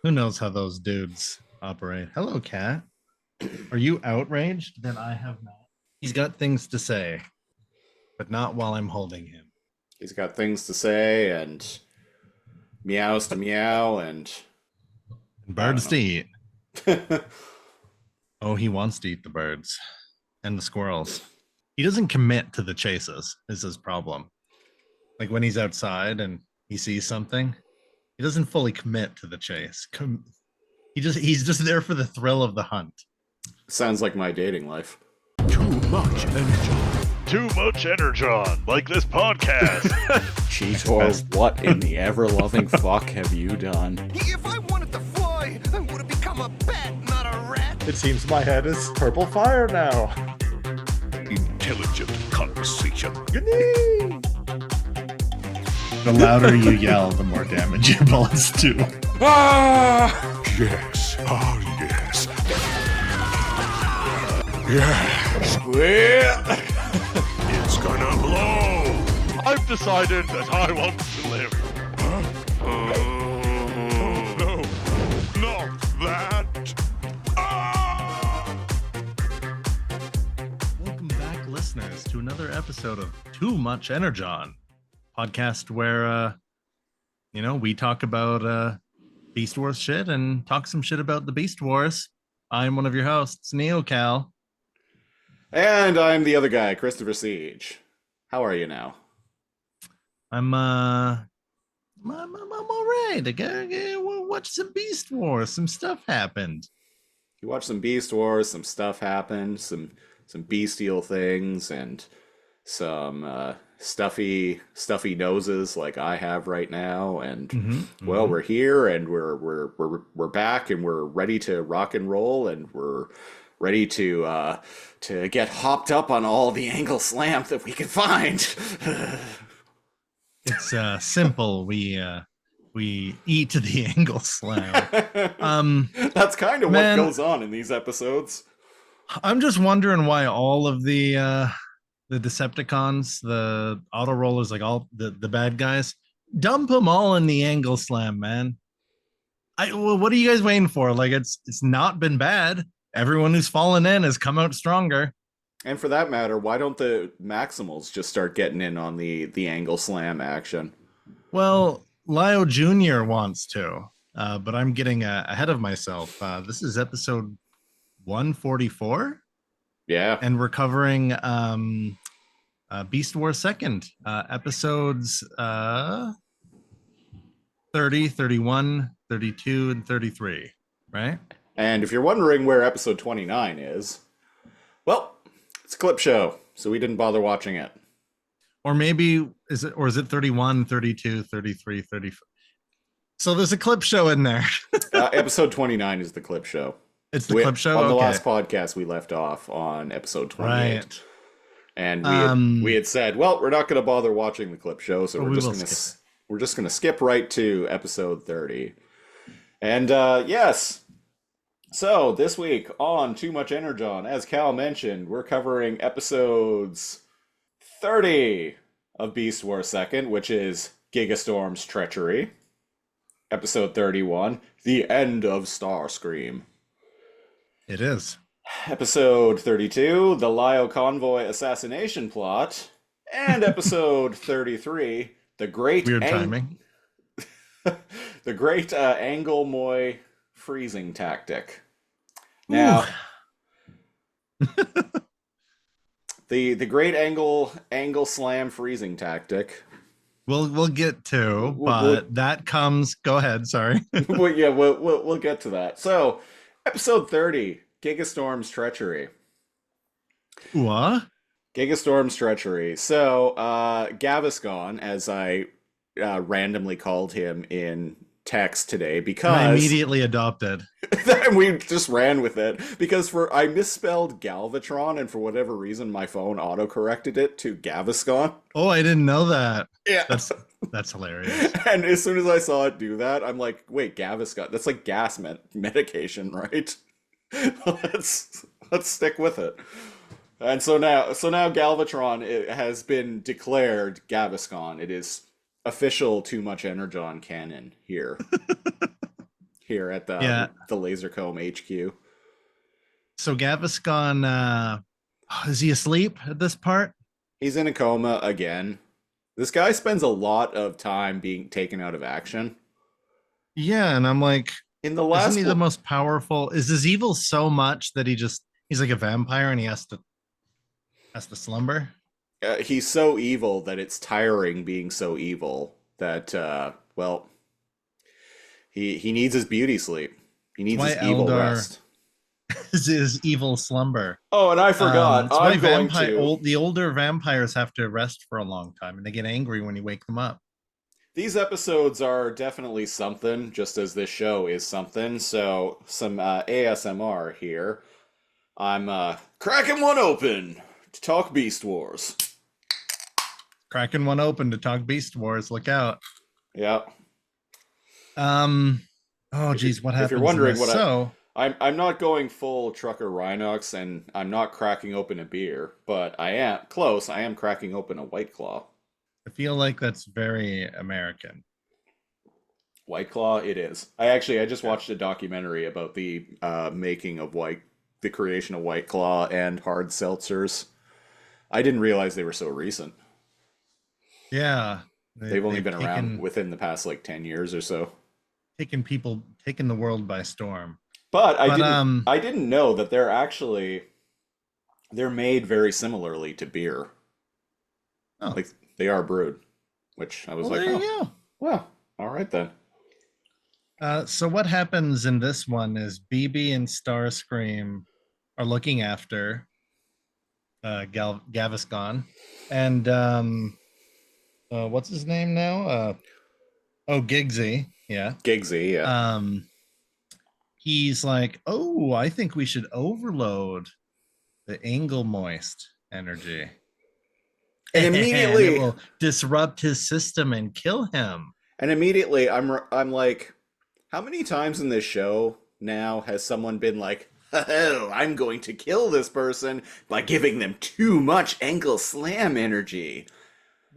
Who knows how those dudes operate? Hello, cat. Are you outraged that I have not? He's got things to say, but not while I'm holding him. He's got things to say and meows to meow and And I don't birds to eat. know. Oh, he wants to eat the birds and the squirrels. He doesn't commit to the chases, is his problem. Like when he's outside and he sees something, he doesn't fully commit to the chase. He's just there for the thrill of the hunt. Sounds like my dating life. Too much energy. Too much energon, like this podcast. Cheetor, what in the ever-loving fuck have you done? If I wanted to fly, I would have become a bat, not a rat. It seems my head is purple fire now. Intelligent conversation. The louder you yell, the more damage your bullets do. Ah! Yes. Ah, yes. Yes. Well, It's gonna blow. I've decided that I want to live. No. Not that. Ah! Welcome back, listeners, to another episode of Too Much Energon, podcast where, we talk about Beast Wars shit and talk some shit about the Beast Wars. I'm one of your hosts, NeoCal. and I'm the other guy, Christopher Siege. How are you now? I'm all right. I gotta watch some Beast Wars. Some stuff happened. You watched some Beast Wars, some stuff happened, some bestial things, and some stuffy noses like I have right now. And well, we're here, and we're back, and we're ready to rock and roll, and we're ready to get hopped up on all the angle slam that we can find. It's simple. We eat the angle slam. That's kind of what Man. goes on in these episodes. I'm just wondering why all of the Decepticons, the auto rollers, like all the bad guys, dump them all in the angle slam, man. What are you guys waiting for? Like it's not been bad. Everyone who's fallen in has come out stronger. And for that matter, why don't the Maximals just start getting in on the angle slam action? Well, Lio Jr. wants to, but I'm getting ahead of myself. This is episode 144. Yeah. And we're covering Beast Wars second, episodes 30, 31, 32, and 33, right? And if you're wondering where episode 29 is, well, it's a clip show, so we didn't bother watching it. Or maybe is it 31, 32, 33, 34? So there's a clip show in there. Episode 29 is the clip show. It's the clip show? On the Okay. last podcast, we left off on episode 28. Right. And we had said, well, we're not going to bother watching the clip show, so we're just going to skip right to episode 30. And yes, so this week on Too Much Energon, as Cal mentioned, we're covering episodes 30 of Beast Wars Second, which is Gigastorm's Treachery. Episode 31, The End of Starscream. It is. Episode 32, The Lio Convoy Assassination Plot. And episode 33, The Great... Weird timing. The Great Angle Moy Freezing Tactic. Now, the Great Angle Slam Freezing Tactic. We'll get to, but that comes. Go ahead. Sorry. Well, yeah, we'll get to that. So, episode 30, Gigastorm's Treachery. What? Gigastorm's Treachery. So, Gaviscon, as I randomly called him in text today, because I immediately adopted. we just ran with it because I misspelled Galvatron, and for whatever reason my phone auto-corrected it to Gaviscon. Oh, I didn't know that. Yeah. That's hilarious. And as soon as I saw it do that, I'm like, wait, Gaviscon, that's like gas medication, right? let's stick with it. And so now Galvatron has been declared Gaviscon. It is official Too Much Energon canon here. here at the Laser Comb HQ. So Gaviscon, is he asleep at this part? He's in a coma again. This guy spends a lot of time being taken out of action. Yeah, and I'm like, in the last, isn't he the most powerful? Is his evil so much that he's like a vampire and he has to slumber? He's so evil that it's tiring being so evil that he needs his beauty sleep. He needs his evil rest. His evil slumber. Oh, and I forgot. The older vampires have to rest for a long time, and they get angry when you wake them up. These episodes are definitely something, just as this show is something. So some ASMR here. I'm cracking one open to talk Beast Wars. Cracking one open to talk Beast Wars. Look out. Yeah. Oh, geez, what happened? If you're wondering I'm not going full Trucker Rhinox, and I'm not cracking open a beer, but I am close. I am cracking open a White Claw. I feel like that's very American. White Claw, it is. I just watched a documentary about the making of the creation of White Claw and hard seltzers. I didn't realize they were so recent. Yeah. They've only been around within the past 10 years or so. Taking the world by storm. But I didn't know that they're made very similarly to beer. Oh. They are brewed, which I was there you go. Well, all right then. So what happens in this one is BB and Starscream are looking after Gaviscon, and what's his name now? Giggsy. Yeah. Giggsy, yeah. He's like, oh, I think we should overload the Angle Moist energy. And immediately and it will disrupt his system and kill him. And immediately I'm like, how many times in this show now has someone been like, oh, I'm going to kill this person by giving them too much Angle Slam energy?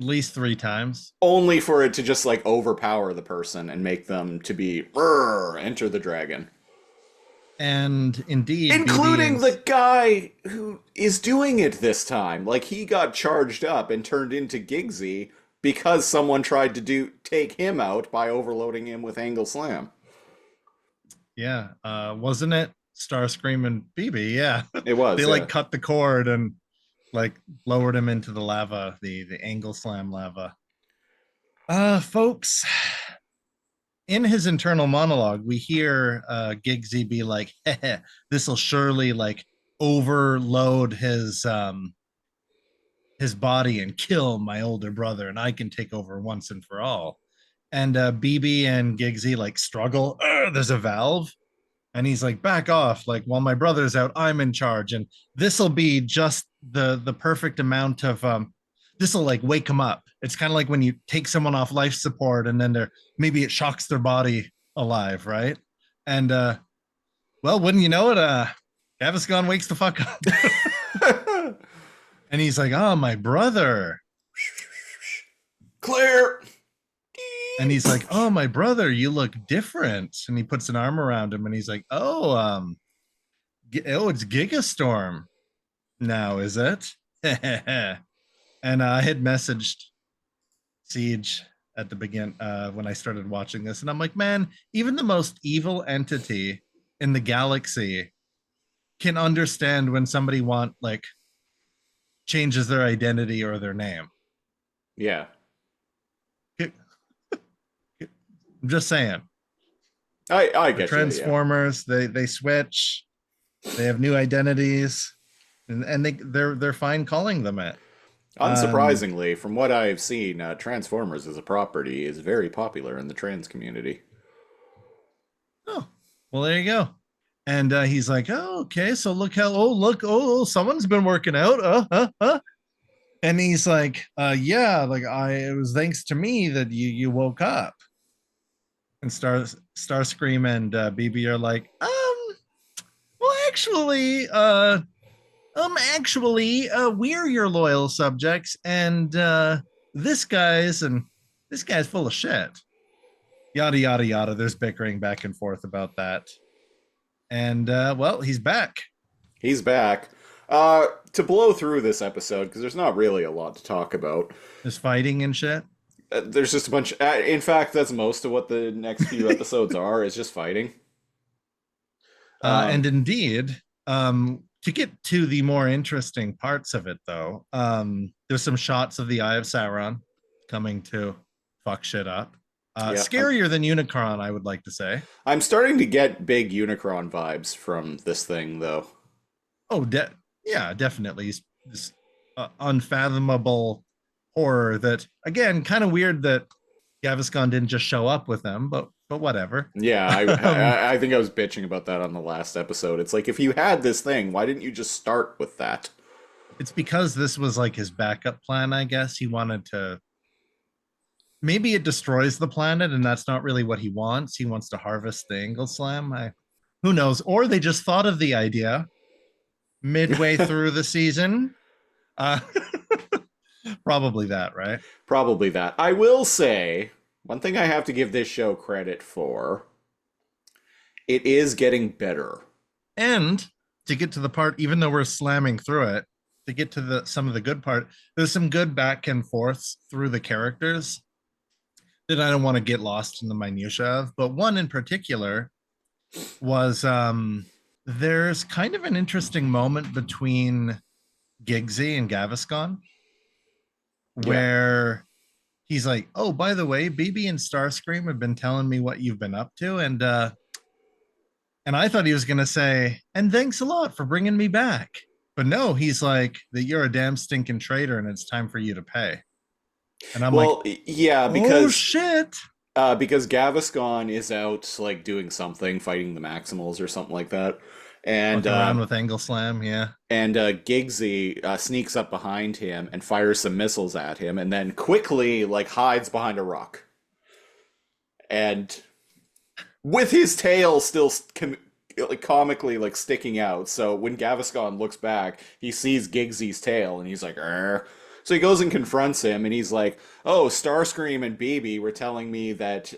At least 3 times. Only for it to just overpower the person and make them to be enter the dragon. And indeed, including the guy who is doing it this time. He got charged up and turned into Giggsy because someone tried to take him out by overloading him with Angle Slam. Yeah, wasn't it Starscream and BB? Yeah, it was. They cut the cord and lowered him into the lava, the Angle Slam lava. Folks. In his internal monologue, we hear Giggsy be like, this will surely overload his body and kill my older brother, and I can take over once and for all. And BB and Giggsy struggle. There's a valve, and he's like, back off. While my brother's out, I'm in charge, and this will be just the perfect amount of this will wake them up. It's kind of like when you take someone off life support and then maybe it shocks their body alive, right? And well, wouldn't you know it, Gaviscon wakes the fuck up. And he's like, oh, my brother. Clear. And he's like, oh, my brother, you look different. And he puts an arm around him and he's like, it's Gigastorm now, is it? And I had messaged Siege at the begin when I started watching this, and I'm like, man, even the most evil entity in the galaxy can understand when somebody changes their identity or their name. Yeah. I'm just saying. I get Transformers, yeah. They switch, they have new identities, and they're fine calling them it. Unsurprisingly, from what I've seen, Transformers as a property is very popular in the trans community. Oh, well, there you go. And he's like, oh, okay, so look, someone's been working out. And he's like, yeah, it was thanks to me that you woke up. And Starscream and BB are like, well, actually, we're your loyal subjects, and this guy's full of shit. Yada yada yada. There's bickering back and forth about that. And well, he's back. He's back. To blow through this episode, because there's not really a lot to talk about. There's fighting and shit. There's just a bunch. In fact, that's most of what the next few episodes are. Is just fighting. And indeed, to get to the more interesting parts of it, though, there's some shots of the Eye of Sauron coming to fuck shit up. Scarier than Unicron, I would like to say. I'm starting to get big Unicron vibes from this thing, though. Oh, yeah, definitely. This unfathomable horror that, again, kind of weird that Gaviscon didn't just show up with them, but whatever. Yeah, I think I was bitching about that on the last episode. It's like, if you had this thing, why didn't you just start with that? It's because this was like his backup plan, I guess. He wanted to... Maybe it destroys the planet, and that's not really what he wants. He wants to harvest the Angle Slam. Who knows? Or they just thought of the idea midway through the season. Probably that, right? Probably that. I will say, one thing I have to give this show credit for, it is getting better. And to get to the part, even though we're slamming through it, to get to some of the good part, there's some good back and forths through the characters that I don't want to get lost in the minutia of. But one in particular was there's kind of an interesting moment between Giggsy and Gaviscon where he's like, oh, by the way, BB and Starscream have been telling me what you've been up to. And I thought he was going to say, and thanks a lot for bringing me back. But no, he's like, that you're a damn stinking traitor and it's time for you to pay. And I'm yeah, because... oh, shit. Because Gaviscon is out, like, doing something, fighting the Maximals or something like that. And around with Angle Slam, yeah. And Giggsy sneaks up behind him and fires some missiles at him, and then quickly, like, hides behind a rock. And with his tail still comically, like, sticking out. So when Gaviscon looks back, he sees Giggsy's tail, and he's like, "Arr." So he goes and confronts him, and he's like, "Oh, Starscream and BB were telling me that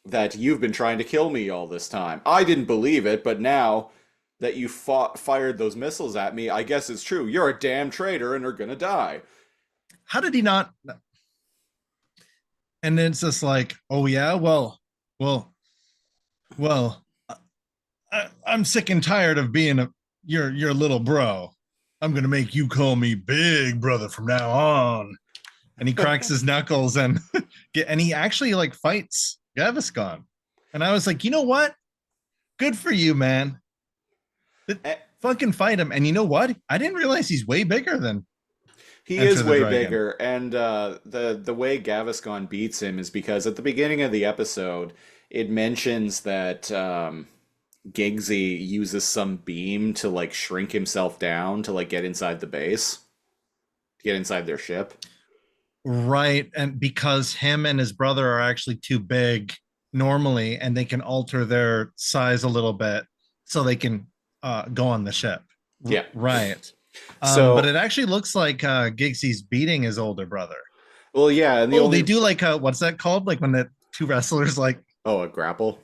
that you've been trying to kill me all this time. I didn't believe it, but now that you fired those missiles at me, I guess it's true. You're a damn traitor and are gonna die." How did he not? And then it's just like, oh yeah, well, I'm sick and tired of being your little bro. I'm gonna make you call me big brother from now on. And he cracks his knuckles and he actually like fights Gaviscon. And I was like, you know what? Good for you, man. Fucking fight him. And you know what? I didn't realize he's way bigger than he is way bigger. And the way Gaviscon beats him is because at the beginning of the episode, it mentions that Giggsy uses some beam to like shrink himself down to like get inside the base, get inside their ship. Right. And because him and his brother are actually too big normally, and they can alter their size a little bit so they can go on the ship. Yeah. Right. But it actually looks like Giggsy's beating his older brother. Well, yeah. And they do like what's that called? Like when the two wrestlers like... Oh, a grapple?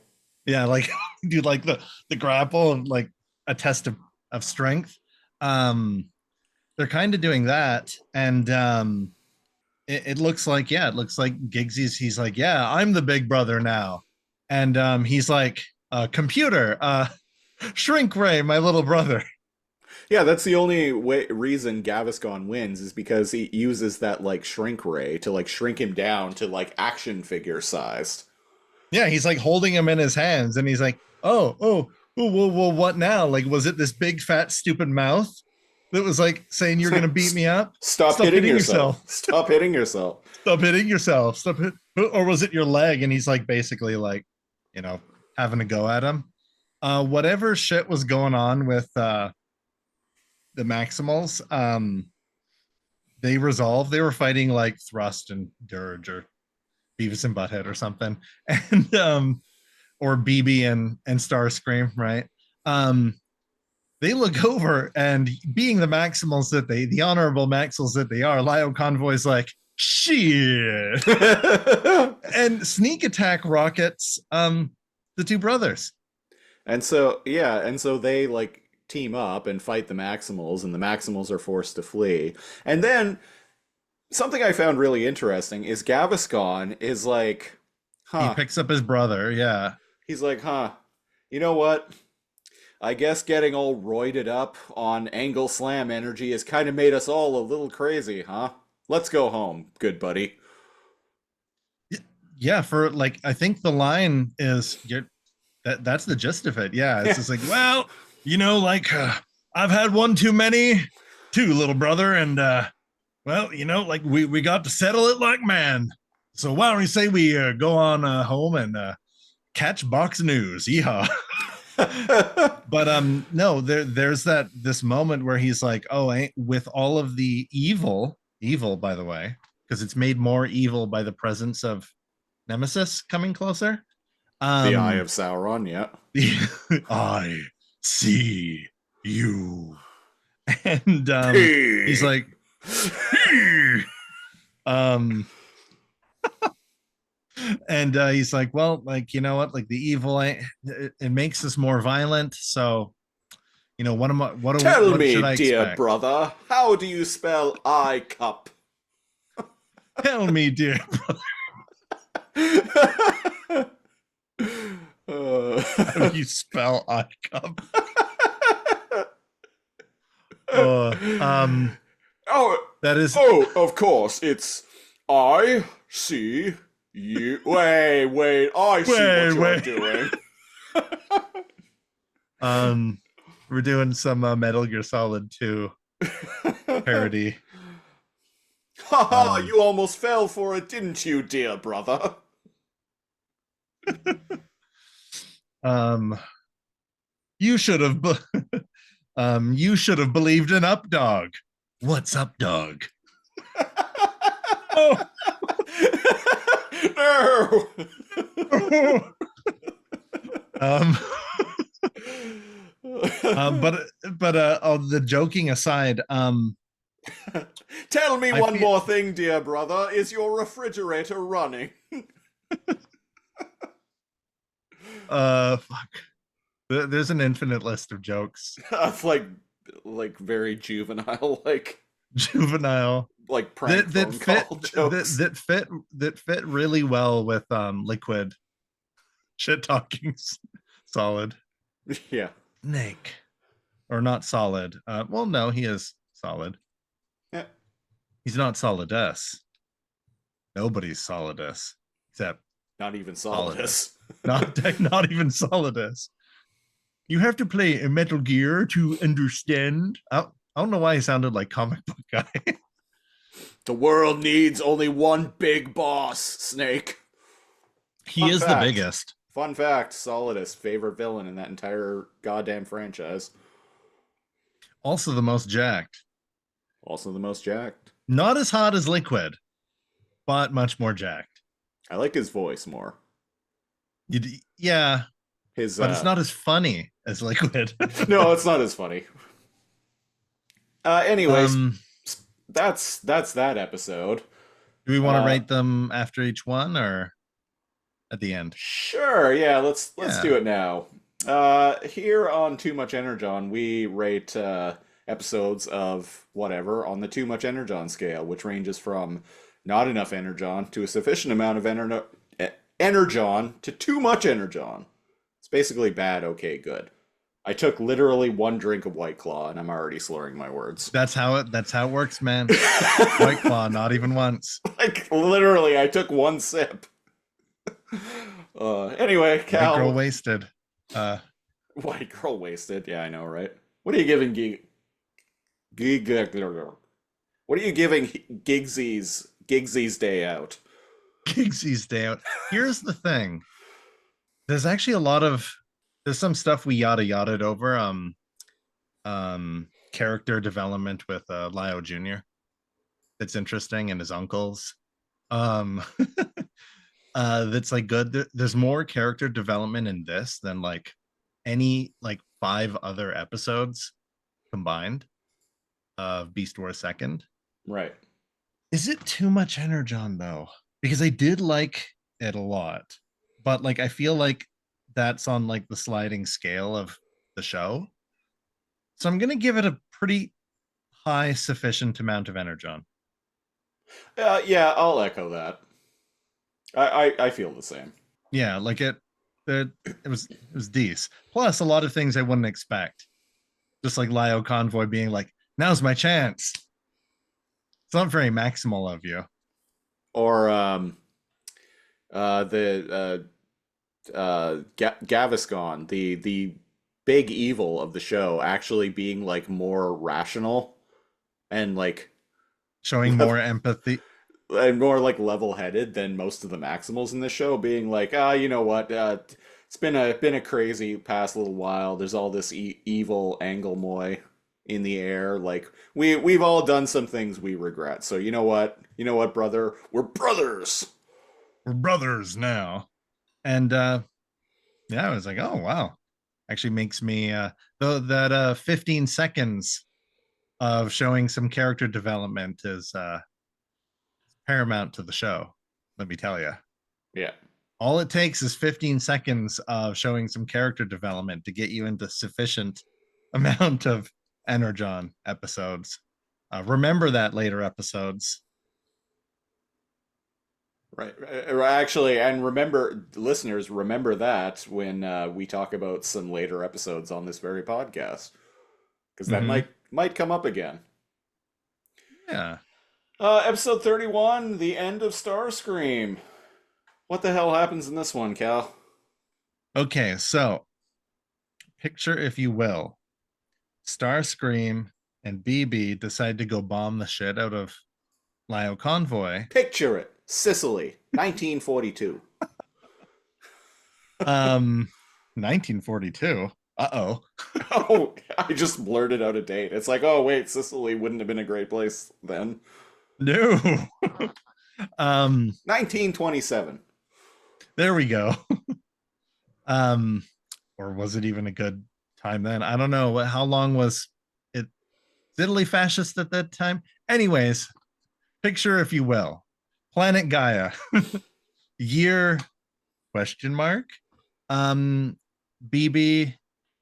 Yeah, like do like the grapple of like a test of strength. They're kind of doing that. And it looks like, Giggsy's, he's like, yeah, I'm the big brother now. And he's like, computer, shrink Ray, my little brother. Yeah, that's the only reason Gaviscon wins is because he uses that like shrink ray to like shrink him down to like action figure sized. Yeah, he's like holding him in his hands and he's like, oh, what now? Like, was it this big, fat, stupid mouth that was like saying you're going to beat me up? Stop hitting yourself. Stop hitting yourself. Stop hitting yourself. Or was it your leg? And he's like, basically like, having a go at him. Whatever shit was going on with the Maximals, they resolved. They were fighting like Thrust and Dirge or Beavis and Butthead or something, and or BB and Starscream, right? They look over, and being the Maximals that the honorable Maximals that they are, Lio Convoy's like, Shit. And sneak attack rockets the two brothers. And so they like team up and fight the Maximals, and the Maximals are forced to flee. And then something I found really interesting is Gaviscon is like, He picks up his brother, yeah. He's like, you know what? I guess getting all roided up on angle slam energy has kind of made us all a little crazy, huh? Let's go home, good buddy. Yeah, for like, I think the line is, that's the gist of it. Yeah, it's just like, well, you know, like, I've had one too many, too, little brother, and well, you know, like we got to settle it like man. So why don't we say we go on home and catch box news? Yeehaw. But no, there's this moment where he's like, oh, with all of the evil, by the way, because it's made more evil by the presence of Nemesis coming closer. The Eye of Sauron, yeah. I see you. And he's like, and he's like, well, like, you know what, like the evil, it makes us more violent. So, you know, what Tell me, should I dear expect? brother, how do you spell eye cup? Tell me, dear brother. How do you spell eye cup? That is. Oh, of course, it's I see you. Wait, I see what you're doing. We're doing some Metal Gear Solid 2 parody. Haha, you almost fell for it, didn't you, dear brother? You should have believed in Up Dog. What's up, dog? Oh. No. But the joking aside, tell me one more thing, dear brother. Is your refrigerator running? Fuck. There's an infinite list of jokes. It's like very juvenile, like prank phone call jokes that fit really well with Liquid shit talking Solid. Yeah. Snake. Or not Solid. Well, no, he is Solid. Yeah. He's not Solidus. Nobody's Solidus except not even Solidus. not even Solidus. You have to play a Metal Gear to understand. I don't know why he sounded like comic book guy. The world needs only one big boss, Snake. He is the biggest. Fun fact, Solidus, favorite villain in that entire goddamn franchise. Also the most jacked. Not as hot as Liquid, but much more jacked. I like his voice more. Yeah. But it's not as funny as Liquid. No, it's not as funny. Anyways, that's that episode. Do we want to rate them after each one or at the end? Sure, yeah, let's do it now. Here on Too Much Energon, we rate episodes of whatever on the Too Much Energon scale, which ranges from not enough Energon to a sufficient amount of Energon to too much Energon. It's basically bad, okay, good. I took literally one drink of White Claw, and I'm already slurring my words. That's how it works, man. White Claw, not even once. Like literally, I took one sip. Anyway, Cal. White girl wasted. White girl wasted. Yeah, I know, right? What are you giving What are you giving Gigsy's Day Out? Gigsy's Day Out. Here's the thing. There's actually there's some stuff we yada-yada'd over. Character development with Lyle Jr. That's interesting, and his uncles. That's like good. There's more character development in this than like any like 5 other episodes combined of Beast Wars 2nd. Right. Is it too much Energon though? Because I did like it a lot, but like I feel like that's on like the sliding scale of the show. So I'm gonna give it a pretty high sufficient amount of Energon. Yeah, I'll echo that. I feel the same. Yeah, like it was decent. Plus a lot of things I wouldn't expect. Just like Lio Convoy being like, now's my chance. It's not very maximal of you. Or Gaviscon, the big evil of the show, actually being like more rational and like Showing more empathy. and more like level-headed than most of the Maximals in this show, being like, you know what, it's been a crazy past little while. There's all this evil Anglemoy in the air. Like we've all done some things we regret. So you know what, brother, we're brothers. We're brothers now. And yeah, I was like, oh wow. Actually makes me though that 15 seconds of showing some character development is paramount to the show, let me tell you. Yeah. All it takes is 15 seconds of showing some character development to get you into sufficient amount of Energon episodes. Remember that later episodes. Right. Actually, and remember, listeners, remember that when we talk about some later episodes on this very podcast, because that might come up again. Yeah. Episode 31, the end of Starscream. What the hell happens in this one, Cal? Okay, so picture, if you will, Starscream and BB decide to go bomb the shit out of Lio Convoy. Picture it. Sicily, 1942. 1942. Uh-oh. Oh, I just blurted out a date. It's like, oh wait, Sicily wouldn't have been a great place then. No. 1927. There we go. Or was it even a good time then? I don't know. How long was it? Italy fascist at that time? Anyways, picture, if you will, planet Gaia. Year question mark. BB,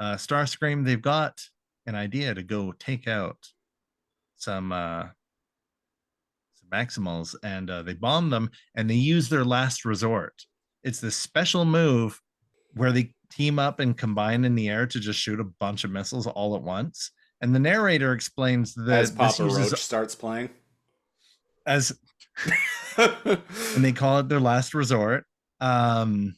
Starscream, they've got an idea to go take out some Maximals, and they bomb them, and they use their last resort. It's this special move where they team up and combine in the air to just shoot a bunch of missiles all at once. And the narrator explains that as Papa Roach starts playing, and they call it their last resort. And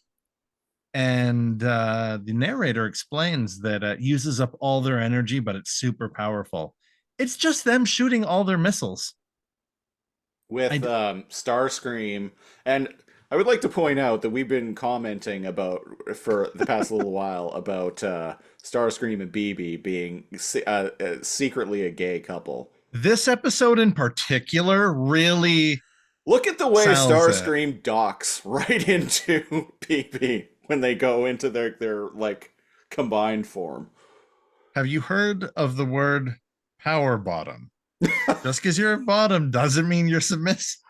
the narrator explains that it uses up all their energy, but it's super powerful. It's just them shooting all their missiles. With Starscream, and I would like to point out that we've been commenting about for the past little while about Starscream and BB being secretly a gay couple. This episode in particular really look at the way Starscream docks right into BB when they go into their like combined form. Have you heard of the word power bottom? Just because you're a bottom doesn't mean you're submissive.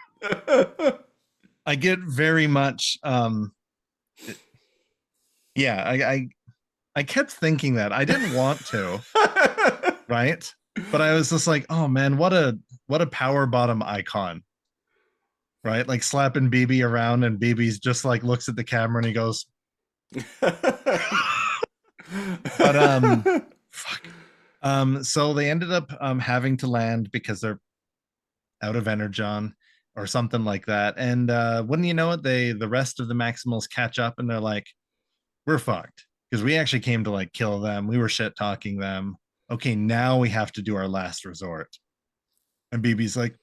I get very much yeah, I kept thinking that. I didn't want to. Right? But I was just like, oh man, what a power bottom icon. Right? Like slapping BB around, and BB's just like looks at the camera and he goes but fuck. So they ended up having to land because they're out of Energon or something like that. And wouldn't you know it, the rest of the Maximals catch up and they're like, we're fucked because we actually came to like kill them. We were shit talking them. Okay, now we have to do our last resort. And BB's like,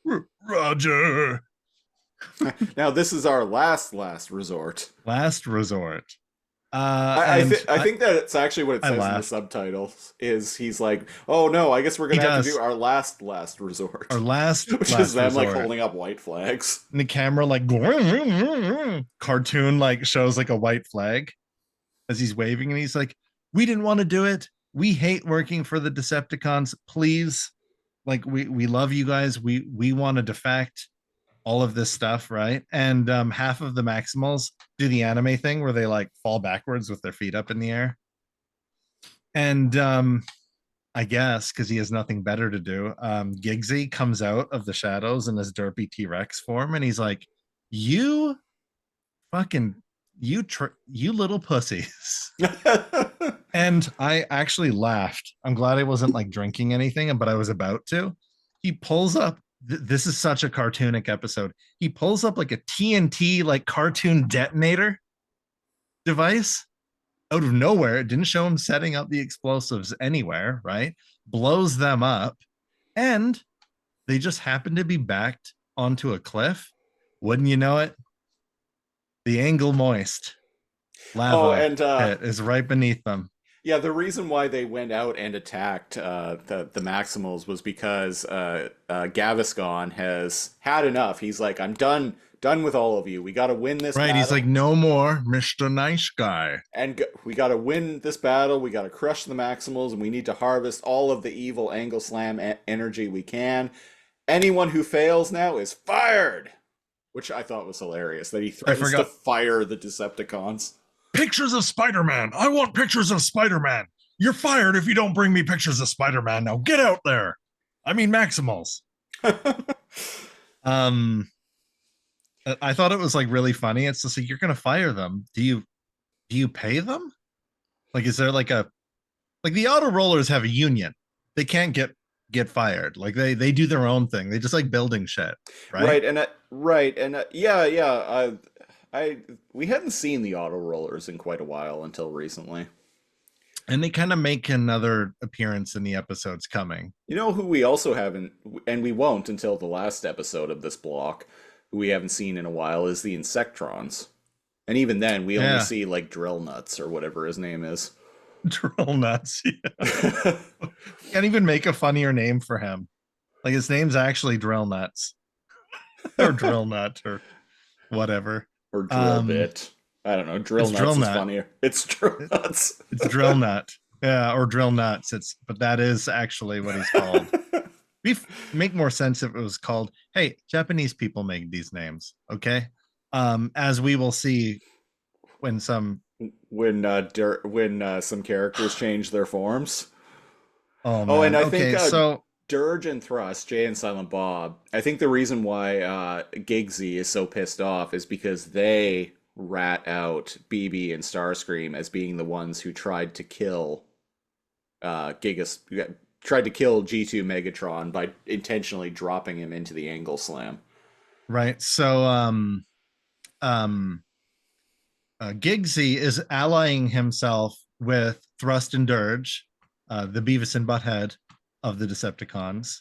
Roger. Now this is our last resort. Last resort. I think that it's actually what it says in the subtitles is he's like, oh no, I guess we're gonna have to do our last resort. Our last which last is them resort. like holding up white flags. And the camera like cartoon like shows like a white flag as he's waving, and he's like, we didn't want to do it. We hate working for the Decepticons. Please, like we love you guys. We want to defect. all of this stuff, right? And half of the Maximals do the anime thing where they like fall backwards with their feet up in the air. And I guess because he has nothing better to do, Giggsy comes out of the shadows in his derpy T-Rex form, and he's like, "You fucking you little pussies." And I actually laughed. I'm glad I wasn't like drinking anything, but I was about to. He pulls up. This is such a cartoonic episode. He pulls up like a TNT like cartoon detonator device out of nowhere. It didn't show him setting up the explosives anywhere, right? Blows them up, and they just happen to be backed onto a cliff. Wouldn't you know it? The angle moist lava pit is right beneath them. Yeah, the reason why they went out and attacked the Maximals was because Gaviscon has had enough. He's like, I'm done with all of you. We got to win this battle. He's like, no more Mr. Nice Guy. And we got to win this battle. We got to crush the Maximals, and we need to harvest all of the evil Angle Slam energy we can. Anyone who fails now is fired, which I thought was hilarious, that he threatens to fire the Decepticons. Pictures of Spider-Man. I want pictures of Spider-Man. You're fired if you don't bring me pictures of Spider-Man. Now get out there. I mean, Maximals. I thought it was like really funny. It's just like, you're gonna fire them. Do you pay them? Like, is there like the auto rollers have a union? They can't get fired. Like they do their own thing. They just like building shit, right? Yeah. We hadn't seen the auto rollers in quite a while until recently. And they kind of make another appearance in the episodes coming. You know who we also haven't, and we won't until the last episode of this block, who we haven't seen in a while, is the Insectrons. And even then, we only see like Drill Nuts or whatever his name is. Drill Nuts. Yeah. Can't even make a funnier name for him. Like, his name's actually Drill Nuts. Or Drill Nut or whatever. Or Drill Bit. I don't know. Drill Nuts is funnier. It's Drill Nuts. It's Drill Nut. Yeah, or Drill Nuts. But that is actually what he's called. Make more sense if it was called, hey, Japanese people make these names, okay? As we will see when some characters change their forms. Oh, man. And I think so Dirge and Thrust, Jay and Silent Bob, I think the reason why Giggsy is so pissed off is because they rat out BB and Starscream as being the ones who tried to kill G2 Megatron by intentionally dropping him into the Angle Slam. Right. So Giggsy is allying himself with Thrust and Dirge, the Beavis and Butthead of the Decepticons,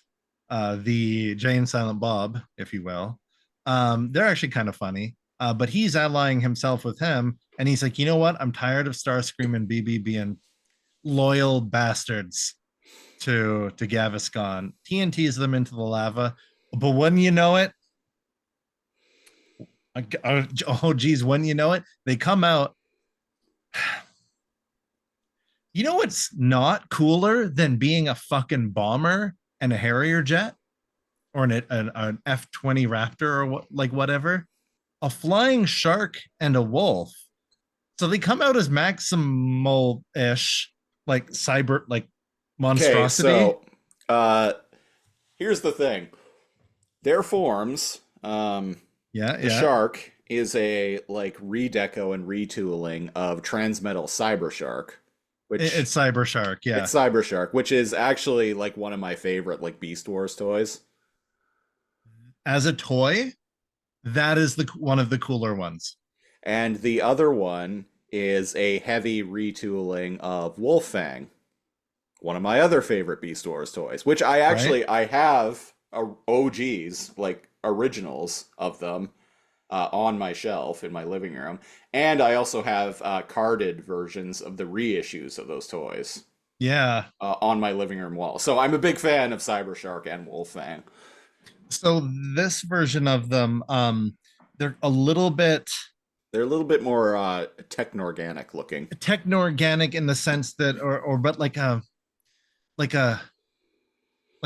the Jay and Silent Bob, if you will. They're actually kind of funny, but he's allying himself with him, and he's like, you know what? I'm tired of Starscream and BB being loyal bastards to Gaviscon. TNTs them into the lava, but when you know it, oh geez, when you know it, they come out. You know what's not cooler than being a fucking bomber and a Harrier jet, or an F-20 Raptor, or whatever? A flying shark and a wolf. So they come out as Maximal-ish, like cyber, like monstrosity. Okay, so here's the thing. Their forms, the shark is a like redeco and retooling of Transmetal Cyber Shark. It's Cyber Shark, yeah. It's Cyber Shark, which is actually like one of my favorite like Beast Wars toys. As a toy, that is one of the cooler ones. And the other one is a heavy retooling of Wolffang, one of my other favorite Beast Wars toys, which I have OGs, like originals of them, on my shelf in my living room. And I also have carded versions of the reissues of those toys. Yeah. On my living room wall. So I'm a big fan of Cyber Shark and Wolffang. So this version of them, they're a little bit more techno-organic looking. Techno-organic in the sense that, but like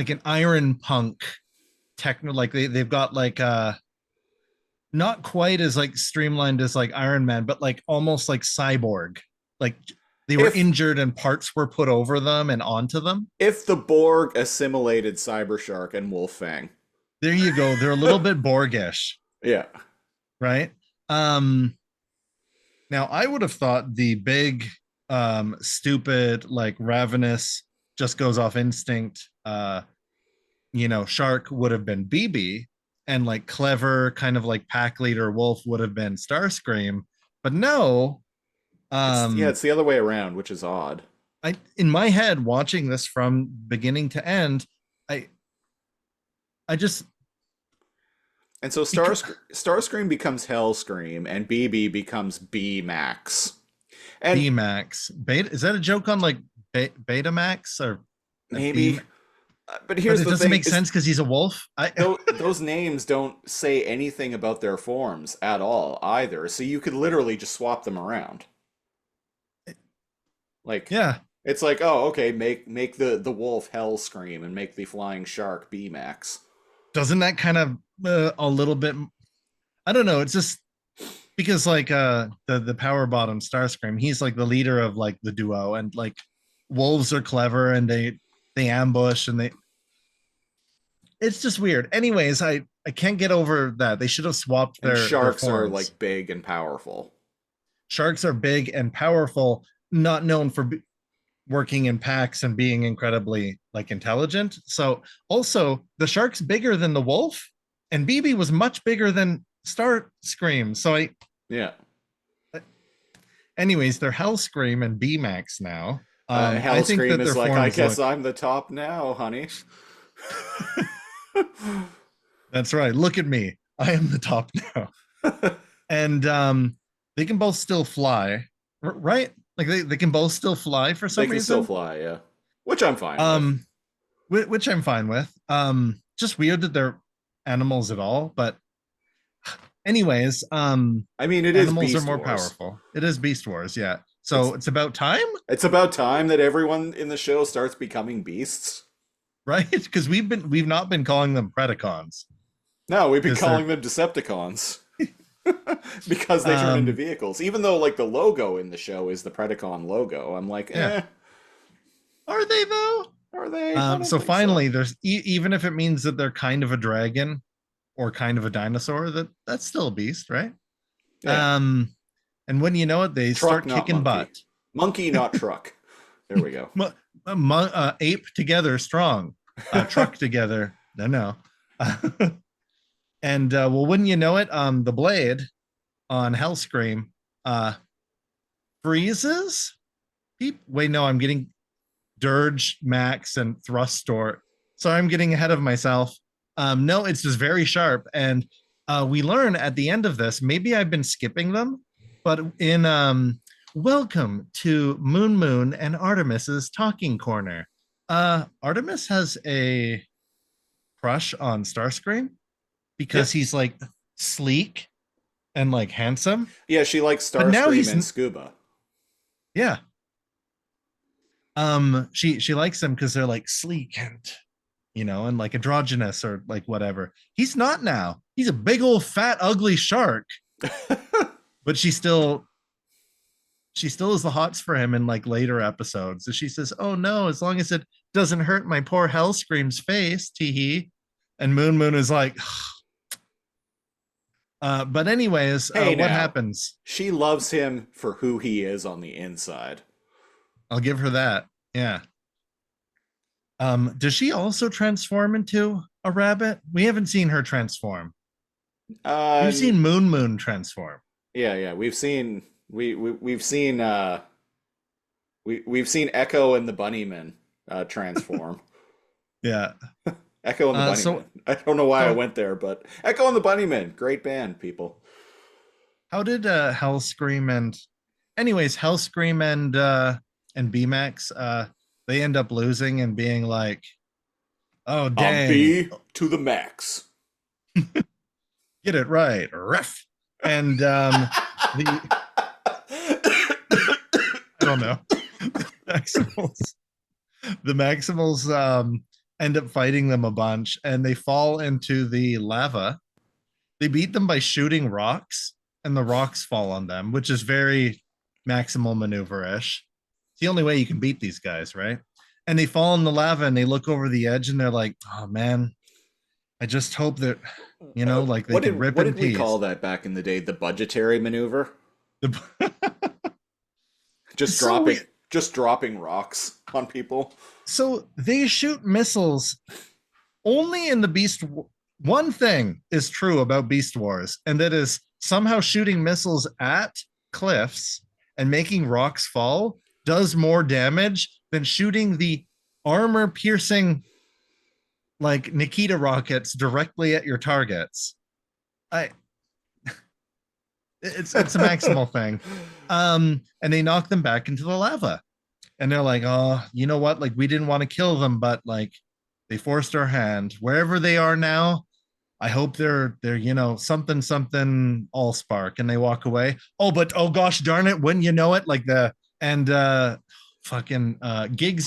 an Iron Punk techno, like they've got like not quite as like streamlined as like Iron Man, but like almost like Cyborg. Like they were injured and parts were put over them and onto them. If the Borg assimilated Cybershark and Wolfang. There you go. They're a little bit Borgish. Yeah. Right. Now I would have thought the big stupid, like ravenous, just goes off instinct, shark would have been BB, and like clever, kind of like pack leader wolf would have been Starscream. But no, it's the other way around, which is odd. In my head, watching this from beginning to end, I just. And so Starscream becomes Hellscream, and BB becomes B-Max. And B-Max. Beta, is that a joke on like Betamax or maybe? But here's the thing. It doesn't make sense because he's a wolf. Those names don't say anything about their forms at all either. So you could literally just swap them around. Like, yeah. It's like, oh, okay, make the wolf Hellscream and make the flying shark B-Max. Doesn't that kind of a little bit, I don't know, it's just because like the power bottom Starscream, he's like the leader of like the duo, and like wolves are clever and they ambush and it's just weird. Anyways, I can't get over that. They should have swapped their sharks their are like big and powerful. Sharks are big and powerful, not known for working in packs and being incredibly like intelligent. So also the shark's bigger than the wolf, and BB was much bigger than Starscream. So anyways, they're Hellscream and B-Max now. Hellscream is like, I guess I'm the top now, honey. That's right. Look at me. I am the top now. And they can both still fly, right? Like they can both still fly for some reason. They can still fly, yeah. Which I'm fine with. Which I'm fine with. Just weird that they're animals at all, but anyways, I mean, it animals is Beast are more Wars. Powerful. It is Beast Wars, yeah. So it's about time. It's about time that everyone in the show starts becoming beasts, right? Because we've not been calling them Predacons. No, we've been calling them Decepticons. Because they turn into vehicles. Even though like the logo in the show is the Predacon logo, I'm like, Are they though? Are they? So finally, there's even if it means that they're kind of a dragon or kind of a dinosaur, that's still a beast, right? Yeah. And when you know it, they start kicking butt. Monkey, not truck. There we go. Ape together strong. Truck together. No. And well, wouldn't you know it, the blade on Hellscream freezes. Wait, no, I'm getting Dirge, Max, and Thrustor. Sorry, I'm getting ahead of myself. No, it's just very sharp. And we learn at the end of this, maybe I've been skipping them, but in welcome to Moon and Artemis's Talking Corner. Artemis has a crush on Starscream because he's like sleek and like handsome. Yeah, she likes Starscream and Scuba. Yeah. She likes them because they're like sleek and and like androgynous or like whatever. He's not now. He's a big old fat ugly shark. But she still is the hots for him in like later episodes. So she says, "Oh no, as long as it doesn't hurt my poor Hellscream's face, teehee." And Moon is like, but anyways, what happens? She loves him for who he is on the inside. I'll give her that. Yeah. Does she also transform into a rabbit? We haven't seen her transform. We've seen Moon transform. Yeah. We've seen we've seen Echo and the Bunnymen transform. Yeah. Echo and the Bunnymen. I don't know why I went there, but Echo and the Bunnymen, great band, people. How did Hellscream and B-Max they end up losing and being like, "Oh dang, B to the max." Get it right, ref. And I don't know. The Maximals end up fighting them a bunch, and they fall into the lava. They beat them by shooting rocks, and the rocks fall on them, which is very maximal maneuver-ish. It's the only way you can beat these guys, right? And they fall in the lava and they look over the edge and they're like, oh man, I just hope that, like they can rip in peace. What did we call that back in the day? The budgetary maneuver? Just dropping rocks on people. So they shoot missiles only in the Beast. One thing is true about Beast Wars, and that is somehow shooting missiles at cliffs and making rocks fall does more damage than shooting the armor-piercing, like Nikita rockets directly at your targets. It's a maximal thing. And they knock them back into the lava. And they're like, oh, you know what? Like, we didn't want to kill them, but like they forced our hand. Wherever they are now, I hope they're something Allspark, and they walk away. Oh, but oh gosh darn it, wouldn't you know it? Like Giggsy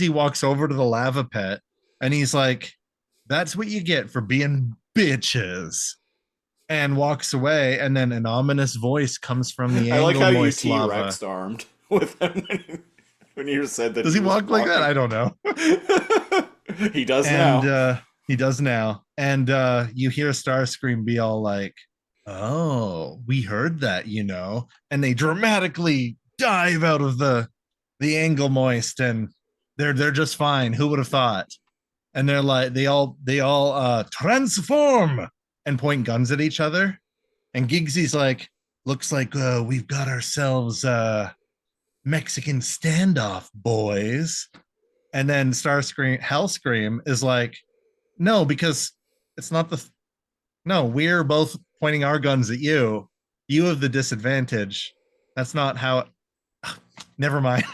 walks over to the lava pit and he's like, that's what you get for being bitches, and walks away. And then an ominous voice comes from the angle. I like how you T-Rex armed with him when you said that. Does he walk like that? I don't know. He does now. He does now. And you hear Starscream be all like, oh, we heard that, and they dramatically dive out of the angle moist, and they're just fine. Who would have thought? And they're like, they all transform and point guns at each other. And Giggsy's like, looks like we've got ourselves Mexican standoff, boys. And then Hellscream is like, no, because it's not we're both pointing our guns at you. You have the disadvantage. That's not how never mind.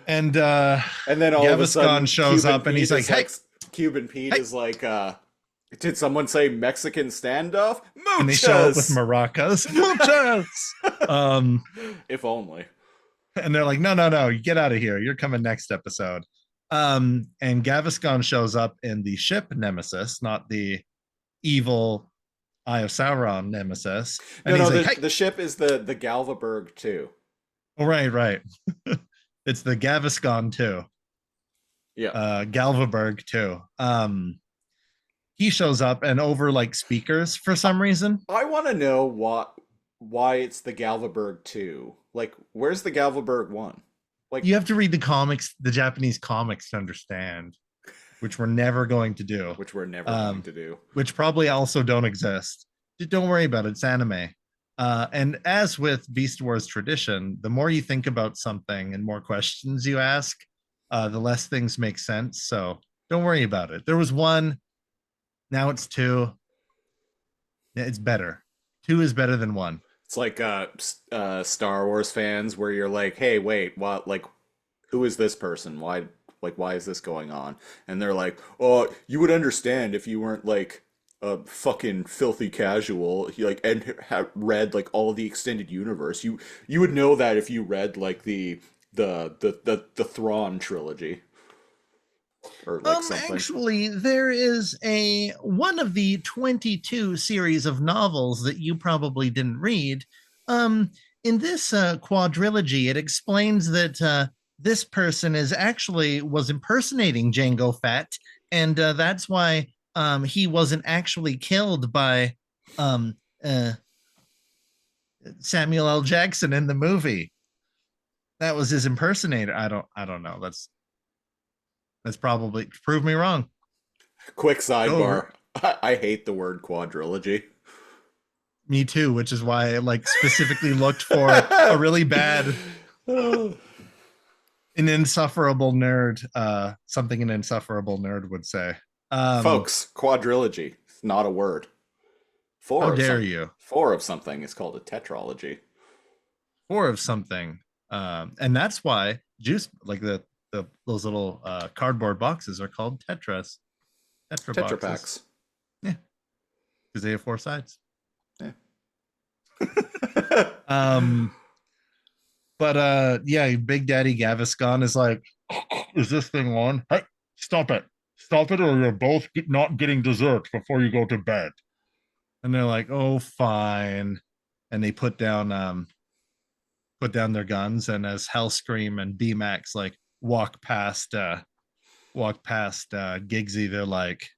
And then all of a sudden shows up and he's like, hey, Cuban Pete is like, did someone say Mexican standoff? Muchas! And they show up with maracas. Muchas! If only. And they're like, no, you get out of here. You're coming next episode. And Gaviscon shows up in the ship Nemesis, not the evil Eye of Sauron Nemesis. And the ship is the Galvaberg 2. Oh, right. It's the Gaviscon 2. Yeah. Galvaberg 2. He shows up and over like speakers for some reason. I want to know why it's the Galvaberg 2. Like, where's the Galvaberg 1? Like, you have to read the comics, the Japanese comics, to understand, which we're never going to do. Which probably also don't exist. Don't worry about it. It's anime. And as with Beast Wars tradition, the more you think about something and more questions you ask, the less things make sense. So don't worry about it. There was 1, now it's 2. It's better. 2 is better than 1. It's like Star Wars fans where you're like, hey, wait, what? Like, who is this person? Why is this going on? And they're like, oh, you would understand if you weren't like a fucking filthy casual, and read like all the extended universe. You would know that if you read like the Thrawn trilogy. Or like something. Actually, there is one of the 22 series of novels that you probably didn't read. In this quadrilogy, it explains that this person was impersonating Jango Fett, and that's why he wasn't actually killed by Samuel L. Jackson in the movie. That was his impersonator. I don't know. That's probably, prove me wrong. Quick sidebar. I hate the word quadrilogy. Me too, which is why I like specifically looked for a really bad, an insufferable nerd, something an insufferable nerd would say. Folks, quadrilogy, it's not a word. How dare you? 4 of something is called a tetralogy. 4 of something. And that's why like those little cardboard boxes are called Tetra packs. Yeah, because they have 4 sides. Yeah. But Big Daddy Gaviscon is like, is this thing on? Hey, stop it, or you're both not getting dessert before you go to bed. And they're like, "Oh, fine," and they put down their guns. And as Hellscream and BMAX like walk past Giggsy, they're like,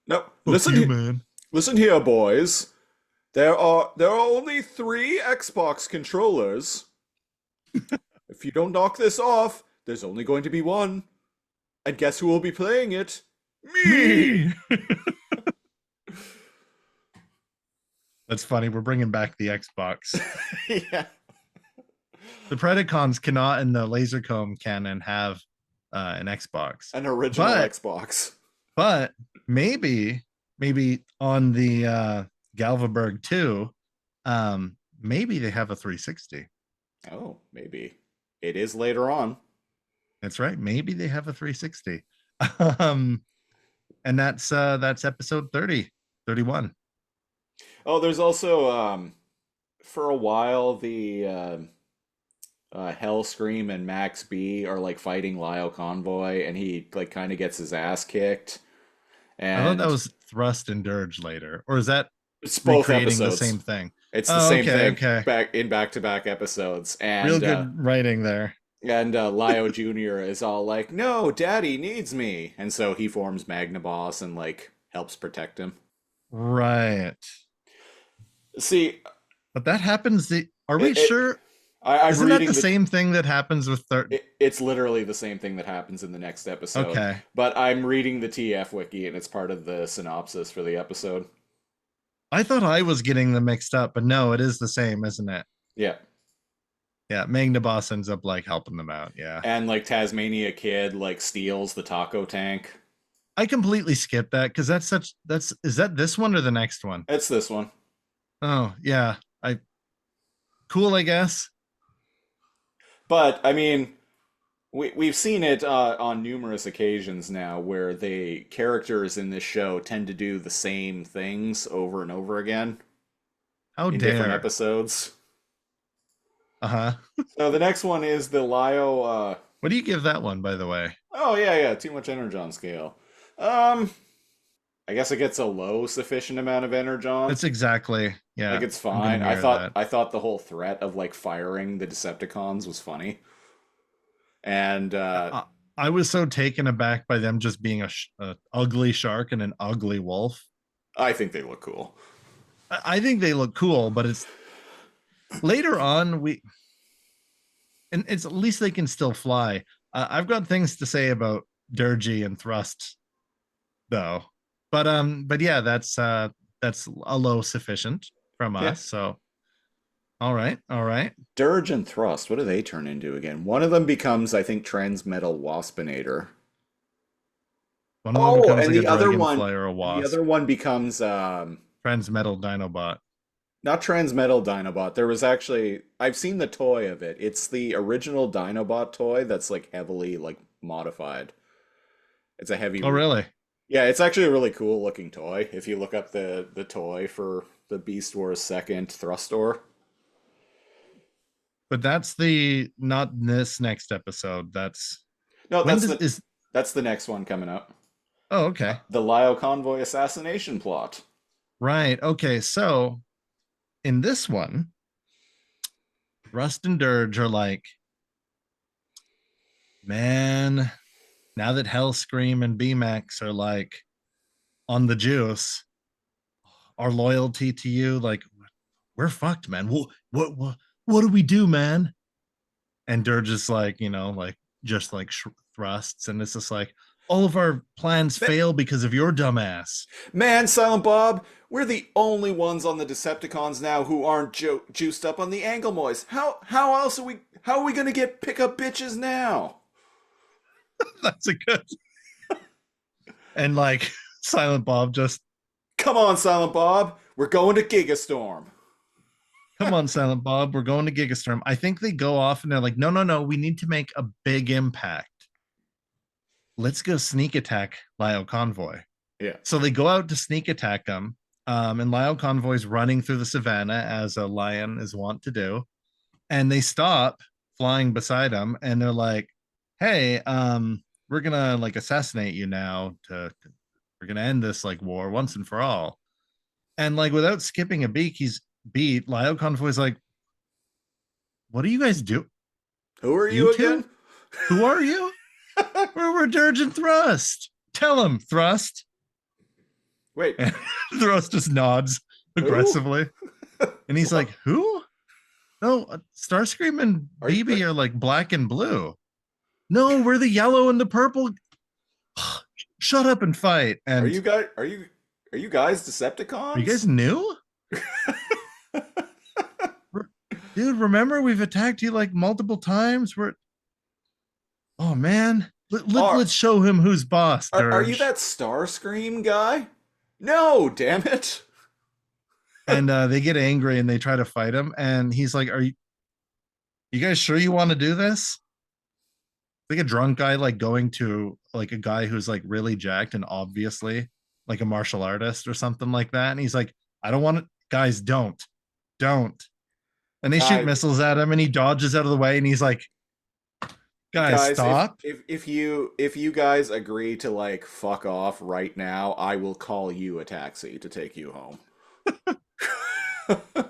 No, "Fuck listen, you, man." listen here, boys. There are only 3 Xbox controllers. If you don't knock this off, there's only going to be one. And guess who will be playing it? Me. That's funny. We're bringing back the Xbox. Yeah. The Predacons cannot in the Lasercomb canon have an Xbox. An original Xbox. But maybe on the Galvaberg 2, maybe they have a 360. Oh, maybe. It is later on. That's right. Maybe they have a 360. And that's episode 30, 31. Oh, there's also for a while the Hellscream and Max B are like fighting Lyle Convoy, and he like kind of gets his ass kicked. And I thought that was Thrust and Dirge later, or is that it's both recreating episodes. the same thing? It's the same thing okay. back-to-back episodes. And real good writing there. And Lio Jr. is all like, "No, Daddy needs me," and so he forms Magnaboss and like helps protect him. Right. See, but that happens. Are we sure? Isn't that the same thing that happens with third? It's literally the same thing that happens in the next episode. Okay. But I'm reading the TF wiki, and it's part of the synopsis for the episode. I thought I was getting them mixed up, but no, it is the same, isn't it? Yeah. Yeah, Magnaboss ends up like helping them out. Yeah. And like Tasmania Kid like steals the taco tank. I completely skipped that because is that this one or the next one? It's this one. Oh, yeah. Cool, I guess. But I mean, we've seen it on numerous occasions now where the characters in this show tend to do the same things over and over again. How in dare. different episodes. Uh-huh. So the next one is the Lio. What do you give that one, by the way? Oh yeah, too much energon scale. I guess it gets a low sufficient amount of energon. It's exactly, yeah. Like it's fine. I thought the whole threat of like firing the Decepticons was funny. And I was so taken aback by them just being a ugly shark and an ugly wolf. I think they look cool. I think they look cool, but it's later on and it's at least they can still fly. I've got things to say about Durgy and Thrust, though. But yeah, that's a low sufficient from us. So all right. Dirge and Thrust, what do they turn into again? One of them becomes, I think, Transmetal Waspinator. One of them becomes and like the a other dragonfly one, or a wasp. the other one becomes Transmetal Dinobot. Not Transmetal Dinobot. There was actually, I've seen the toy of it. It's the original Dinobot toy that's like heavily like modified. It's a heavy. Oh, really? Yeah, it's actually a really cool looking toy. If you look up the toy for the Beast Wars 2nd Thrustor. But that's not this next episode. That's that's the next one coming up. Oh, okay. The Lio Convoy assassination plot. Right. Okay. So in this one, Rust and Dirge are like, man, now that Hellscream and BMAX are like on the juice, our loyalty to you, like, we're fucked, man. What do we do, man? And Dirge is like, just like thrusts, and it's just like, all of our plans fail because of your dumbass. Man, Silent Bob, we're the only ones on the Decepticons now who aren't juiced up on the Anglemoys. How else are we gonna pick up bitches now? That's a good. And like Silent Bob just, come on, Silent Bob, we're going to Gigastorm. Come on, Silent Bob, we're going to Gigastorm. I think they go off and they're like, no, we need to make a big impact. Let's go sneak attack Lio Convoy. Yeah. So they go out to sneak attack them. And Lio Convoy's running through the savannah as a lion is wont to do. And they stop flying beside him and they're like, hey, we're gonna like assassinate you now. We're gonna end this like war once and for all. And like without skipping a beat, Lio Convoy's like, what do you guys do? Who are You you two? again? Who are you? We're Dirge and Thrust. Tell him, Thrust. Wait, And Thrust just nods aggressively. And he's like, who? No, Starscream and BB are like black and blue. No, we're the yellow and the purple. Shut up and fight. And are you guys Decepticons? are you guys new? Dude, remember we've attacked you like multiple times. Oh man, let's show him who's boss. Are you that Starscream guy? No, damn it. And they get angry and they try to fight him. And he's like, you guys sure you want to do this? Like a drunk guy, like going to like a guy who's like really jacked and obviously like a martial artist or something like that. And he's like, I don't want it. Guys, don't. And they shoot missiles at him and he dodges out of the way. And he's like, guys stop. If you guys agree to like fuck off right now, I will call you a taxi to take you home.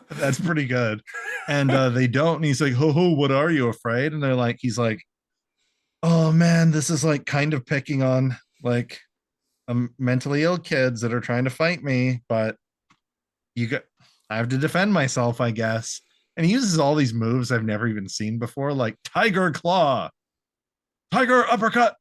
That's pretty good. And they don't. And he's like, ho, what are you, afraid? And he's like, oh man, this is like kind of picking on like mentally ill kids that are trying to fight me, but I have to defend myself, I guess. And he uses all these moves I've never even seen before, like Tiger Claw, Tiger Uppercut,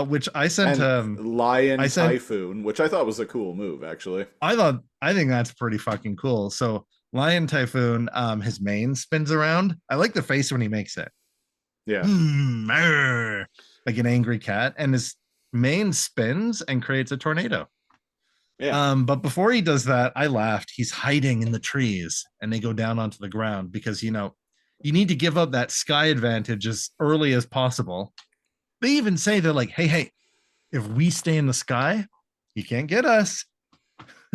which I sent Lion Typhoon, which I thought was a cool move, actually. I think that's pretty fucking cool. So Lion Typhoon, his mane spins around. I like the face when he makes it. Yeah. Like an angry cat, and his mane spins and creates a tornado. Yeah. But before he does that, I laughed. He's hiding in the trees and they go down onto the ground because, you need to give up that sky advantage as early as possible. They even say, they're like, hey, if we stay in the sky, you can't get us.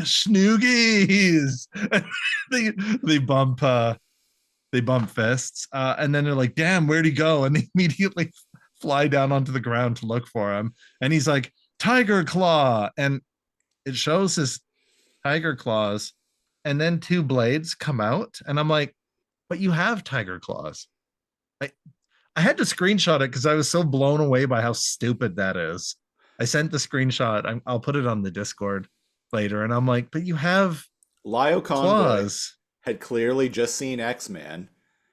Schnoogies. they bump fists. And then they're like, damn, where'd he go? And they immediately fly down onto the ground to look for him. And he's like, Tiger Claw. And it shows his tiger claws, and then two blades come out. And I'm like, but you have tiger claws. I had to screenshot it because I was so blown away by how stupid that is. I sent the screenshot. I'll put it on the Discord later. And I'm like, but you have Lio Convoy claws. Had clearly just seen X-Men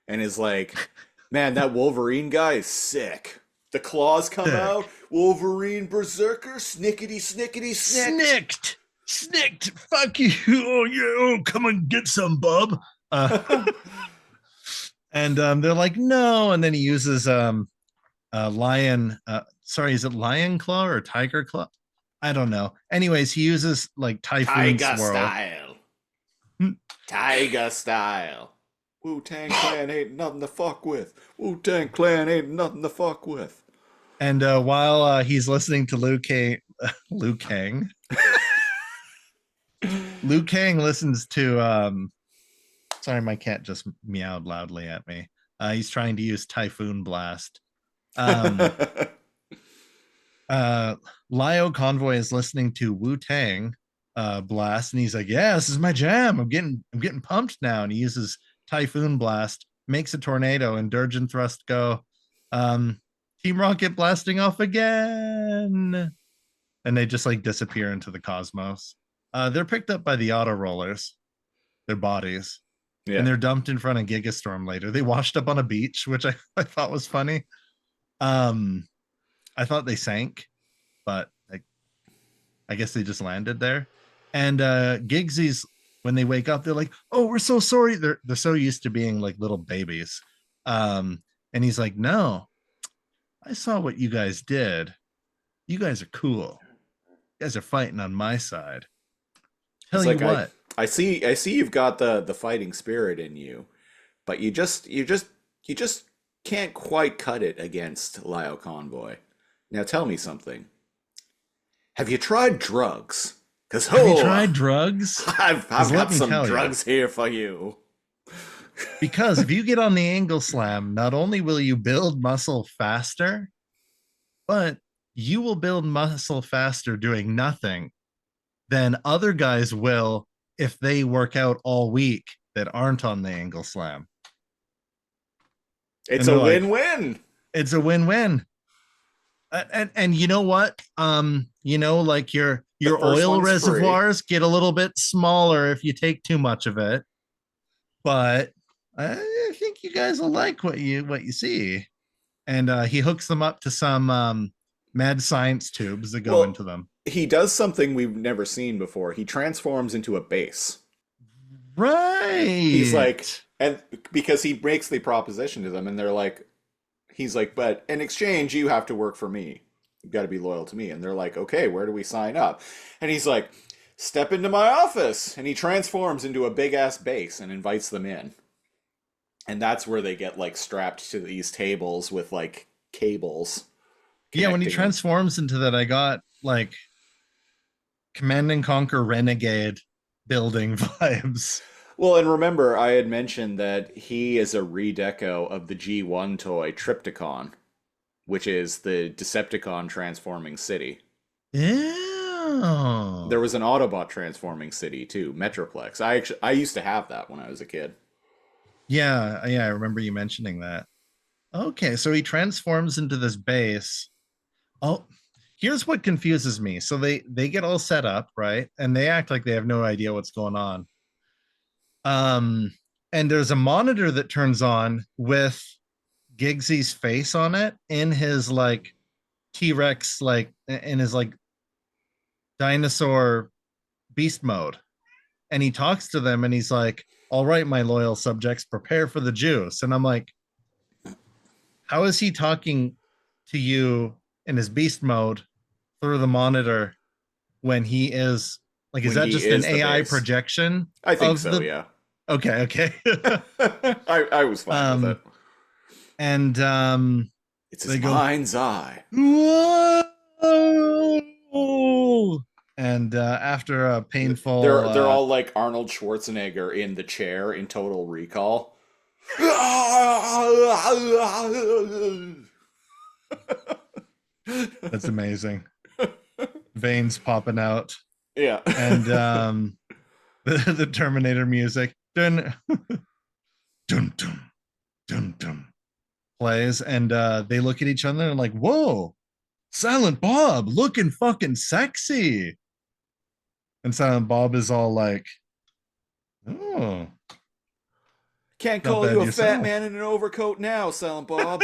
and is like, man, that Wolverine guy is sick. The claws come out. Wolverine Berserker. Snickety, snickety, snicked. Snicked. Fuck you. Oh, yeah. Oh, come and get some, bub. And they're like, no. And then he uses lion. Sorry, is it lion claw or tiger claw? I don't know. Anyways, he uses like typhoon swirl. Tiger style. Wu-Tang Clan ain't nothing to fuck with. Wu-Tang Clan ain't nothing to fuck with. And while he's listening to Liu Kang, Liu Kang listens to sorry, my cat just meowed loudly at me. He's trying to use Typhoon Blast. Lio Convoy is listening to Wu-Tang Blast, and he's like, yeah, this is my jam. I'm getting pumped now. And he uses Typhoon Blast, makes a tornado, and Dirge and Thrust go, Team Rocket blasting off again. And they just like disappear into the cosmos. They're picked up by the auto rollers, their bodies. Yeah. And they're dumped in front of Gigastorm later. They washed up on a beach, which I thought was funny. I thought they sank, but I guess they just landed there. And Gigsy's, when they wake up, they're like, oh, we're so sorry. They're so used to being like little babies. And he's like, no, I saw what you guys did. You guys are cool. You guys are fighting on my side. Tell you what. I see you've got the fighting spirit in you, but you just can't quite cut it against Lio Convoy. Now tell me something. Have you tried drugs? Have you tried drugs? I've got some drugs here for you. Because if you get on the angle slam, not only will you build muscle faster, but you will build muscle faster doing nothing than other guys will if they work out all week that aren't on the angle slam. It's a win-win. Like, it's a win-win. And you know what? Like your oil reservoirs get a little bit smaller if you take too much of it. But I think you guys will like what you see. And he hooks them up to some mad science tubes that go into them. He does something we've never seen before. He transforms into a base. Right. He's like, and because he makes the proposition to them, and they're like, he's like, but in exchange, you have to work for me. You've got to be loyal to me. And they're like, okay, where do we sign up? And he's like, step into my office. And he transforms into a big ass base and invites them in. And that's where they get like strapped to these tables with like cables. Yeah, when he transforms into that, I got like Command and Conquer Renegade building vibes. Well, and remember, I had mentioned that he is a redeco of the G1 toy Tripticon, which is the Decepticon transforming city. Yeah. There was an Autobot transforming city too, Metroplex. I used to have that when I was a kid. Yeah, I remember you mentioning that. Okay, so he transforms into this base. Oh, here's what confuses me. So they get all set up, right? And they act like they have no idea what's going on. And there's a monitor that turns on with Giggsy's face on it in his like T-Rex, like in his like dinosaur beast mode. And he talks to them and he's like, all right, my loyal subjects, prepare for the juice. And I'm like, how is he talking to you in his beast mode through the monitor when he is like, is that just an AI projection? I think so, yeah. Okay. I was fine with it. And it's his mind's eye. Whoa! And after a painful, they're all like Arnold Schwarzenegger in the chair in Total Recall. That's amazing. Veins popping out. Yeah. And the Terminator music dun dun dun dun dun plays, and they look at each other and like, whoa, Silent Bob looking fucking sexy. And Silent Bob is all like, oh, can't call you a fat man in an overcoat now, Silent Bob.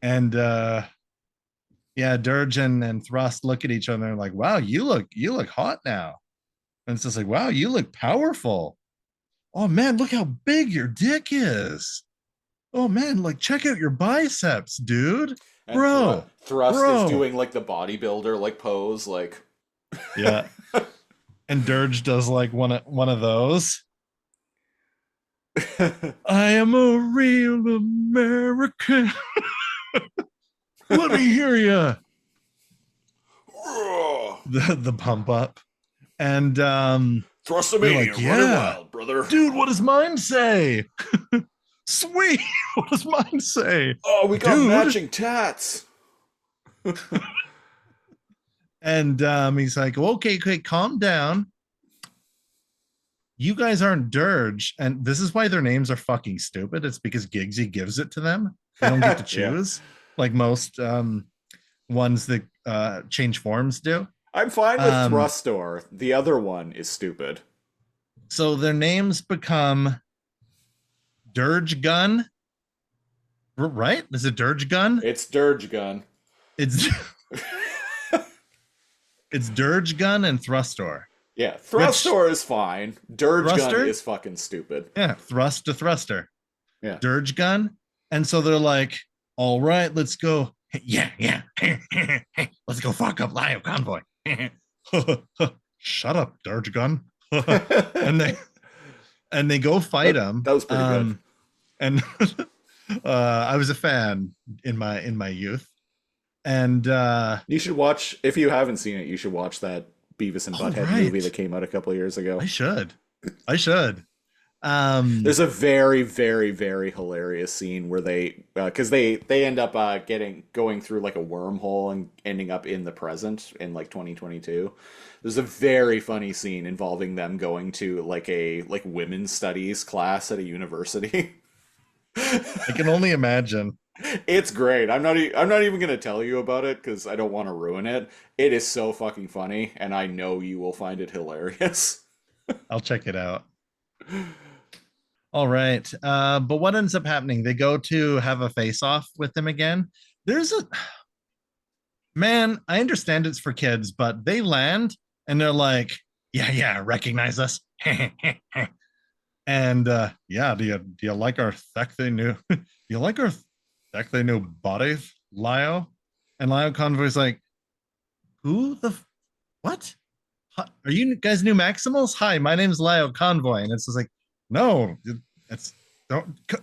And yeah, Dirge and Thrust look at each other and like, wow, you look hot now. And it's just like, wow, you look powerful. Oh man, look how big your dick is. Oh man, like check out your biceps, dude. And bro. Thrust is doing like the bodybuilder like pose, like yeah. And Dirge does like one of those. I am a real American. Let me hear you. The pump up. And Thrustomania, like, yeah, wild, brother. Dude, what does mine say? Sweet. What does mine say? Oh, we got matching tats. And he's like, okay, calm down. You guys aren't Dirge, and this is why their names are fucking stupid. It's because Giggsy gives it to them. They don't get to choose, like most ones that change forms do. I'm fine with Thrustor. The other one is stupid. So their names become Dirge Gun. Right? Is it Dirge Gun? It's Dirge Gun. It's it's Dirge Gun and Thrustor. Yeah, Thrustor is fine. Dirge Gun is fucking stupid. Yeah, Thrust to Thruster. Yeah. Dirge Gun. And so they're like, all right, let's go. Yeah. Let's go fuck up Lion Convoy. Shut up, Dirge Gun. and they go fight him. That was pretty good. And I was a fan in my youth. And you should watch, if you haven't seen it, you should watch that Beavis and Butthead movie that came out a couple of years ago. I should. There's a very, very, very hilarious scene where they, because they end up going through like a wormhole and ending up in the present in like 2022. There's a very funny scene involving them going to like a women's studies class at a university. I can only imagine. It's great. I'm not even gonna tell you about it because I don't want to ruin it. It is so fucking funny, and I know you will find it hilarious. I'll check it out. All right. But what ends up happening? They go to have a face-off with them again. There's a man, I understand it's for kids, but they land and they're like, yeah, recognize us. And yeah, do you like our sexy new do you like our sexy new bodies, Lio? And Lio Convoy's like, who the what? Are you guys new Maximals? Hi, my name's Lio Convoy. And it's just like, no, it's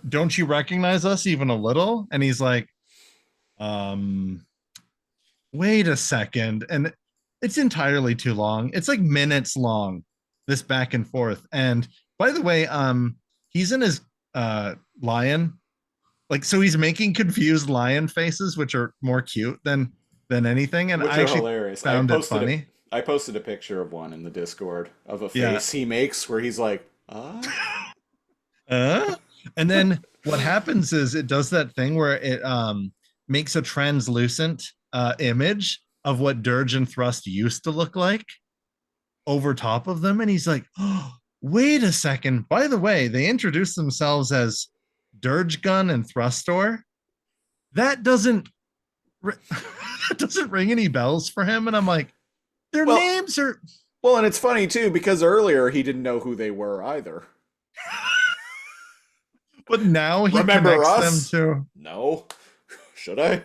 don't you recognize us even a little? And he's like, wait a second. And it's entirely too long. It's like minutes long, this back and forth. And by the way, he's in his lion, like, so he's making confused lion faces, which are more cute than anything. And which I actually hilarious. found it funny. I posted a picture of one in the Discord of a face he makes where he's like, and then what happens is it does that thing where it makes a translucent image of what Dirge and Thrust used to look like over top of them. And he's like, oh, wait a second. By the way, they introduced themselves as Dirge Gun and Thrustor. That doesn't ring any bells for him. And I'm like, their names are... Well, and it's funny too, because earlier he didn't know who they were either. But now he Remember connects us? them to... No. Should I?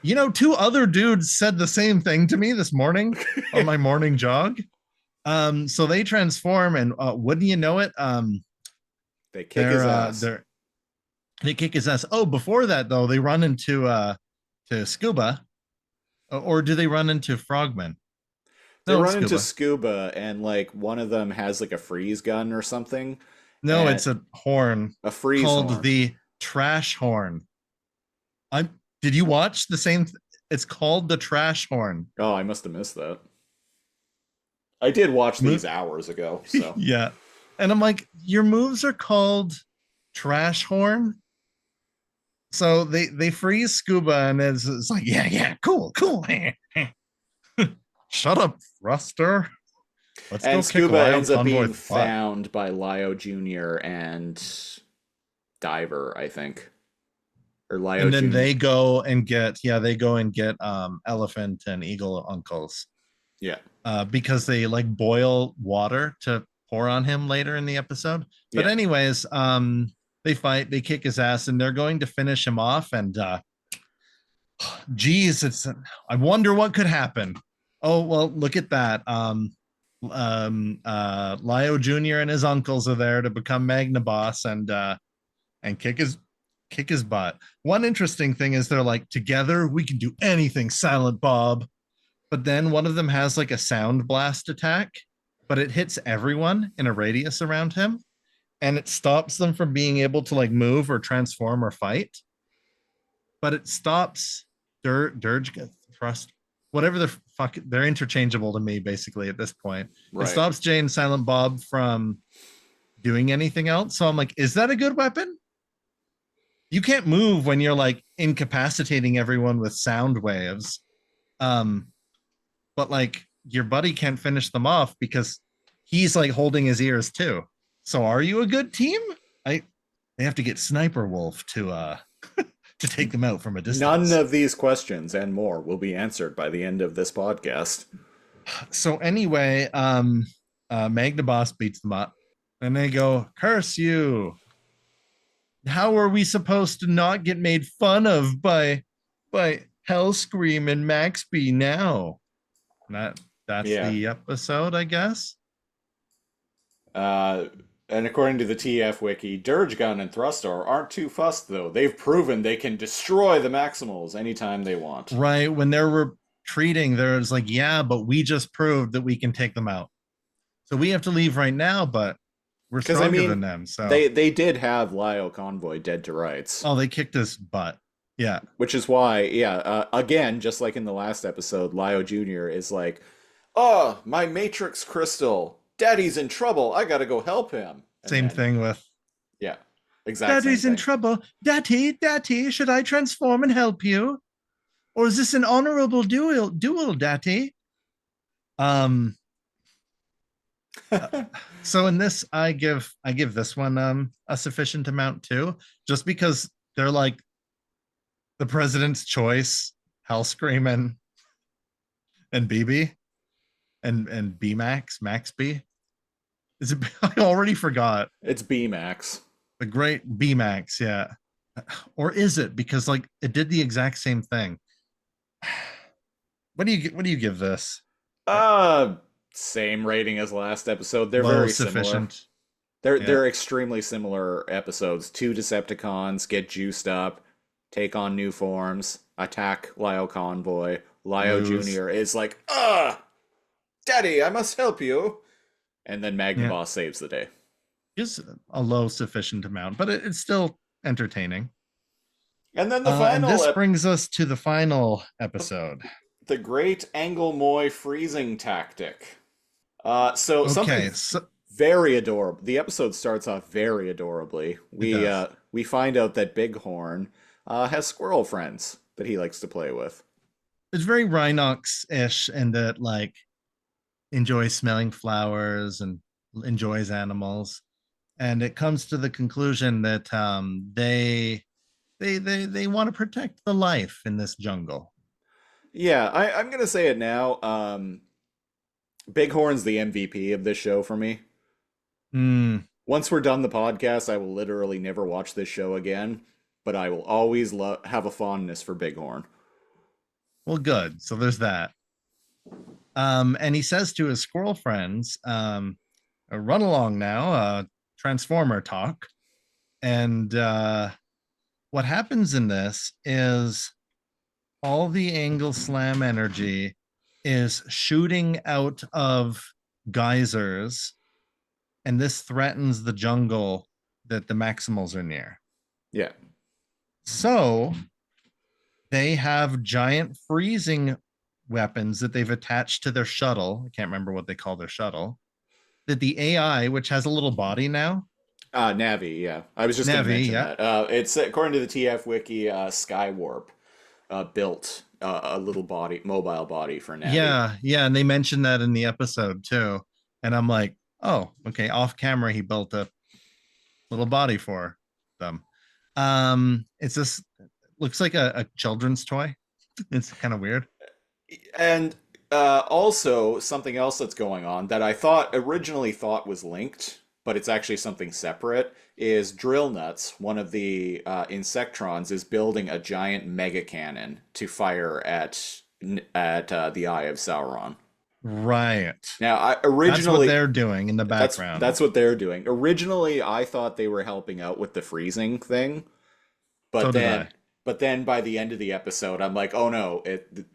You know, two other dudes said the same thing to me this morning on my morning jog. So they transform, and wouldn't you know it? They kick his ass. They kick his ass. Oh, before that though, they run into to Scuba, or do they run into Frogman? They run into Scuba, and like one of them has like a freeze gun or something. No, it's a horn. A freeze called horn. The Trash Horn. Did you watch the same? It's called the Trash Horn. Oh, I must have missed that. I did watch these hours ago. So yeah, and I'm like, your moves are called Trash Horn. So they freeze Scuba, and it's like, yeah, cool. Shut up, Thruster. Let's and go Scuba ends up being butt. found by Lio Jr. and Diver, I think. Or Lio and then Jr. they go and get Elephant and Eagle uncles. Yeah. Because they like boil water to pour on him later in the episode. But anyways, they fight, they kick his ass, and they're going to finish him off. And geez, I wonder what could happen. Oh, well, look at that. Lio Jr. and his uncles are there to become Magna Boss and kick his butt. One interesting thing is they're like, together we can do anything, Silent Bob. But then one of them has like a sound blast attack, but it hits everyone in a radius around him, and it stops them from being able to like move or transform or fight. But it stops Dirge, Thrust, whatever the fuck, they're interchangeable to me basically at this point. Right. It stops Jay and Silent Bob from doing anything else. So I'm like, is that a good weapon? You can't move when you're like incapacitating everyone with sound waves. But like your buddy can't finish them off because he's like holding his ears too. So are you a good team? They have to get Sniper Wolf to to take them out from a distance. None of these questions and more will be answered by the end of this podcast. So anyway, Magna Boss beats them up, and they go, "Curse you! How are we supposed to not get made fun of by Hellscream and Maxby now?" That's the episode, I guess. And according to the TF wiki, Dirge Gun and Thrustor aren't too fussed, though. They've proven they can destroy the Maximals anytime they want. Right. When they're retreating, there's like, yeah, but we just proved that we can take them out. So we have to leave right now, but We're stronger than them. So they did have Lio Convoy dead to rights. Oh, they kicked his butt. Yeah. Which is why, again, just like in the last episode, Lio Jr. is like, "Oh, my Matrix Crystal. Daddy's in trouble. I gotta go help him." Same thing with... Yeah, exactly. Daddy's in trouble. Daddy, should I transform and help you? Or is this an honorable duel, Daddy? So in this, I give this one a sufficient amount too, just because they're like the president's choice, Hellscream and BB and B Max B. Is it? I already forgot. It's B Max. The great B Max, yeah. Or is it? Because like it did the exact same thing. What do you give this? Same rating as last episode. They're Low, very sufficient. Similar. They're extremely similar episodes. 2 Decepticons get juiced up, take on new forms, attack Lio Convoy. Lio Jr. is like, Daddy, I must help you. And then Magnavoss saves the day. Just a low sufficient amount, but it's still entertaining. And then the final... this brings us to the final episode. The Great Angle Moy Freezing Tactic. Something very adorable. The episode starts off very adorably. We find out that Bighorn has squirrel friends that he likes to play with. It's very Rhinox-ish in that like enjoys smelling flowers and enjoys animals, and it comes to the conclusion that they want to protect the life in this jungle. Yeah, I'm gonna say it now. Bighorn's the MVP of this show for me. Once we're done the podcast, I will literally never watch this show again, but I will always have a fondness for Bighorn. Well, good. So there's that. And he says to his squirrel friends, run along now, Transformer talk. And what happens in this is all the Angle Slam energy is shooting out of geysers, and this threatens the jungle that the Maximals are near. Yeah. So they have giant freezing weapons that they've attached to their shuttle. I can't remember what they call their shuttle. That the AI, which has a little body now. Navi, yeah. I was just going to mention that. It's according to the TF Wiki, Skywarp built a little mobile body for Navi. Yeah, and they mentioned that in the episode too. And I'm like, oh, okay. Off camera, he built a little body for them. It's this looks like a children's toy. It's kind of weird. And also something else that's going on that I originally thought was linked, but it's actually something separate, is Drill Nuts, one of the Insectrons, is building a giant mega cannon to fire at the Eye of Sauron. Right. Now, originally... That's what they're doing in the background. That's what they're doing. Originally, I thought they were helping out with the freezing thing, but then by the end of the episode, I'm like, oh no,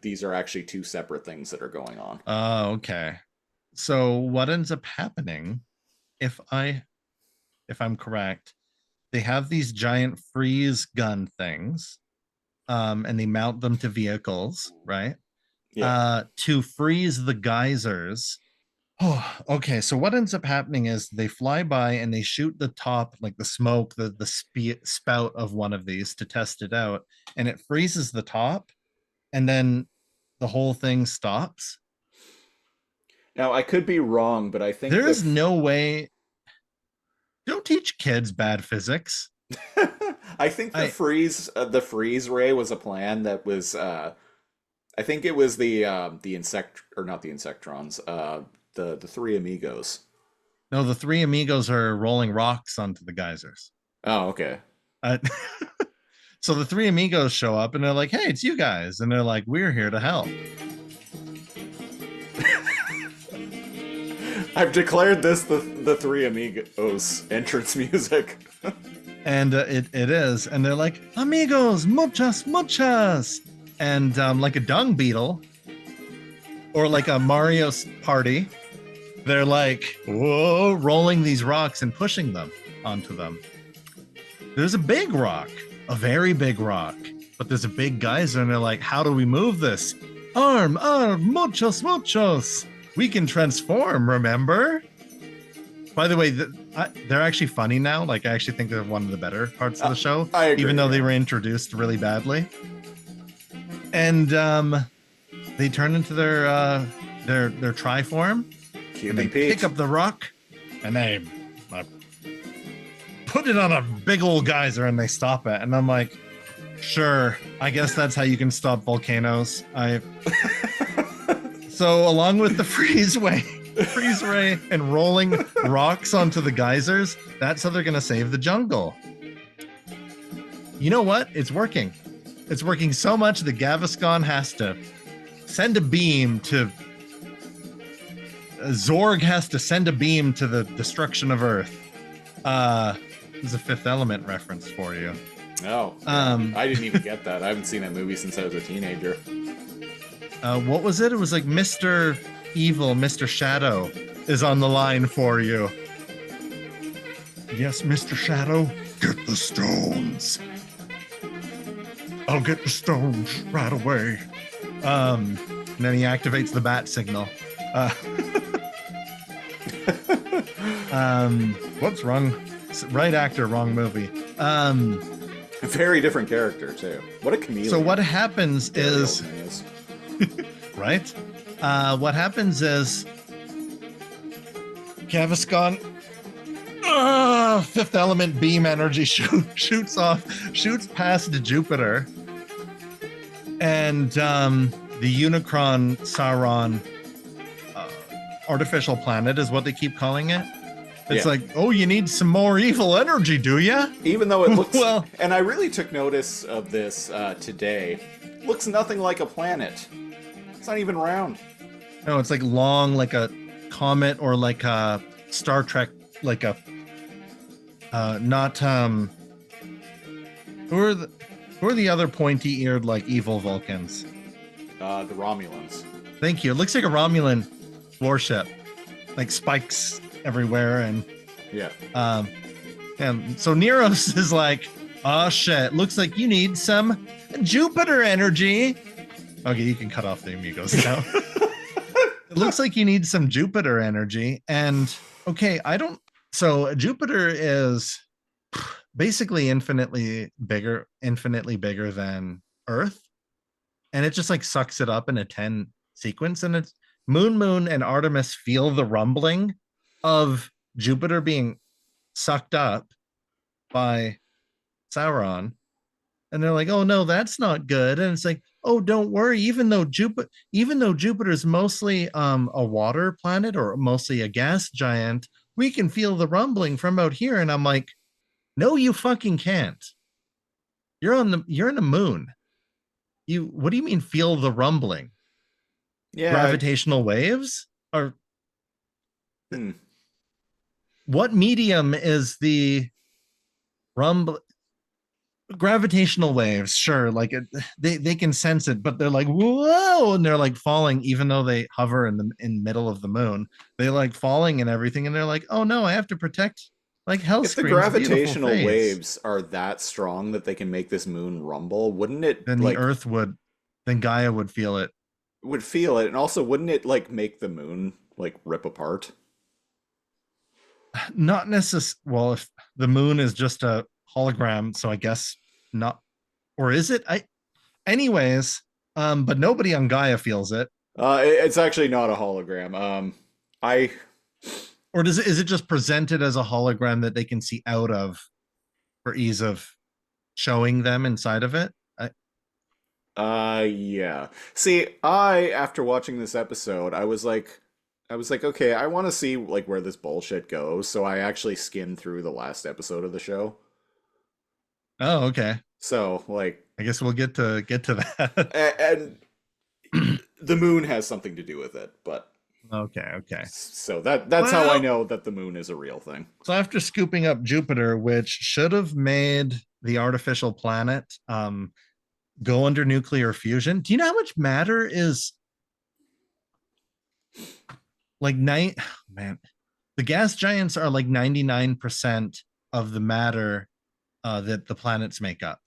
these are actually two separate things that are going on. Oh, okay. So what ends up happening, if I'm correct, they have these giant freeze gun things, and they mount them to vehicles, right? Yeah. To freeze the geysers. Oh, okay. So what ends up happening is they fly by and they shoot the top, like the smoke, the spout of one of these to test it out, and it freezes the top, and then the whole thing stops. Now, I could be wrong, but I think there is no way. Don't teach kids bad physics. I think the freeze ray was a plan that was. I think it was the not the Insectrons. The Three Amigos. No, the Three Amigos are rolling rocks onto the geysers. Oh, okay. So the Three Amigos show up and they're like, hey, it's you guys. And they're like, we're here to help. I've declared this the Three Amigos entrance music. And it is. And they're like, amigos, muchas. And like a dung beetle or like a Mario party, they're like, whoa, rolling these rocks and pushing them onto them. There's a big rock, a very big rock, but there's a big geyser, and they're like, how do we move this? Arm, muchos, muchos. We can transform, remember? By the way, they're actually funny now. Like, I actually think they're one of the better parts of the show, I agree, even though they were introduced really badly. And they turn into their triform, and they pick up the rock, and they put it on a big old geyser, and they stop it. And I'm like, sure, I guess that's how you can stop volcanoes. So along with the freeze ray and rolling rocks onto the geysers, that's how they're going to save the jungle. You know what? It's working. It's working so much that Gaviscon has to send a beam to... Zorg has to send a beam to the destruction of Earth. There's a Fifth Element reference for you. Oh, I didn't even get that. I haven't seen that movie since I was a teenager. What was it? It was like Mr. Evil, Mr. Shadow is on the line for you. Yes, Mr. Shadow, get the stones. I'll get the stones right away. And then he activates the bat signal. What's wrong? Right actor, wrong movie. Very different character too. What a chameleon. So what happens is right? What happens is Gaviscon Fifth Element beam energy shoots past Jupiter, and the Unicron Sauron artificial planet is what they keep calling it. It's like, oh, you need some more evil energy, do ya? Even though it looks... well, and I really took notice of this today. Looks nothing like a planet. It's not even round. No, it's like long, like a comet, or like a Star Trek, like a... not... Who are the other pointy-eared, like, evil Vulcans? The Romulans. Thank you. It looks like a Romulan warship. Like spikes everywhere, and and so Neros is like, oh shit, looks like you need some Jupiter energy. Okay, you can cut off the amigos now. It looks like you need some Jupiter energy, and okay, so Jupiter is basically infinitely bigger than Earth, and it just like sucks it up in a 10 sequence, and it's Moon and Artemis feel the rumbling of Jupiter being sucked up by Sauron, and they're like, oh no, that's not good. And it's like, oh, don't worry, even though Jupiter's mostly a water planet, or mostly a gas giant, we can feel the rumbling from out here. And I'm like, no, you fucking can't. You're in the moon. What do you mean feel the rumbling? Yeah, gravitational waves are... What medium is the rumble? Gravitational waves, sure, like they can sense it, but they're like, whoa, and they're like falling, even though they hover in the middle of the moon. They like falling and everything, and they're like, oh no, I have to protect, like, hell. If the gravitational waves are that strong that they can make this moon rumble, wouldn't it? Then the Earth would, then Gaia would feel it. And also, wouldn't it like make the moon like rip apart? Not necessarily. Well, if the moon is just a hologram, so I guess not. Or is it? Anyways, but nobody on Gaia feels it. It's actually not a hologram. Or is it just presented as a hologram that they can see out of for ease of showing them inside of it? Yeah. See, after watching this episode, I was like, okay, I want to see like where this bullshit goes. So I actually skimmed through the last episode of the show. Oh, okay. So like, I guess we'll get to that. And the moon has something to do with it, but okay. So that's how I know that the moon is a real thing. So after scooping up Jupiter, which should have made the artificial planet go under nuclear fusion. Do you know how much matter is like man, the gas giants are like 99% of the matter that the planets make up.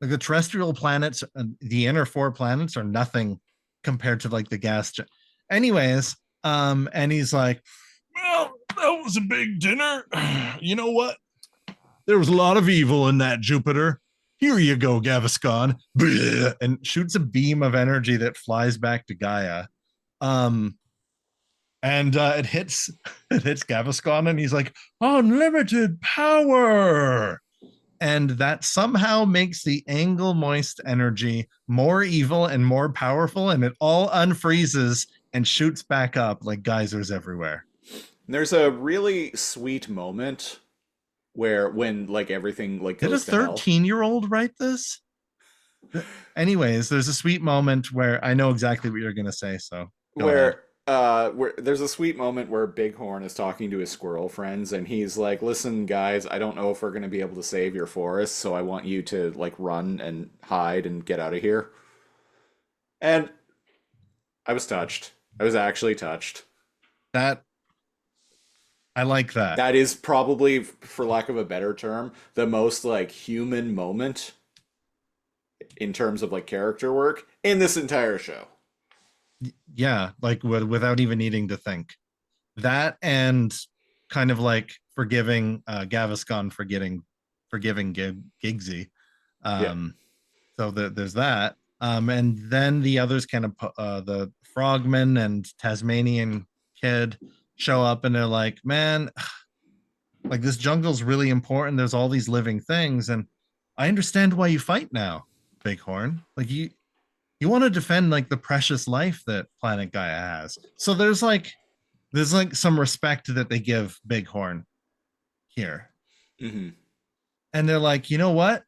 Like the terrestrial planets, the inner four planets are nothing compared to like the anyways. And he's like, well, that was a big dinner. You know what? There was a lot of evil in that Jupiter. Here you go, Gaviscon. And shoots a beam of energy that flies back to Gaia. And it hits Gaviscon, and he's like, unlimited power. And that somehow makes the angle moist energy more evil and more powerful, and it all unfreezes and shoots back up like geysers everywhere. There's a really sweet moment where when like everything like goes did a 13-year-old write this? Anyways, there's a sweet moment where I know exactly what you're gonna say, so where there's a sweet moment where Bighorn is talking to his squirrel friends, and he's like, listen guys, I don't know if we're going to be able to save your forest, so I want you to like run and hide and get out of here. And I was touched. I was actually touched. That I like that. That is probably, for lack of a better term, the most like human moment in terms of like character work in this entire show. Yeah, like without even needing to think. That, and kind of like forgiving Gaviscon forgiving Giggsy. So there's that. And then the others kind of the Frogman and Tasmanian Kid show up, and they're like, man, like this jungle's really important. There's all these living things, and I understand why you fight now, Bighorn. Like you want to defend like the precious life that Planet Gaia has. So there's like some respect that they give Bighorn here. Mm-hmm. And they're like, you know what?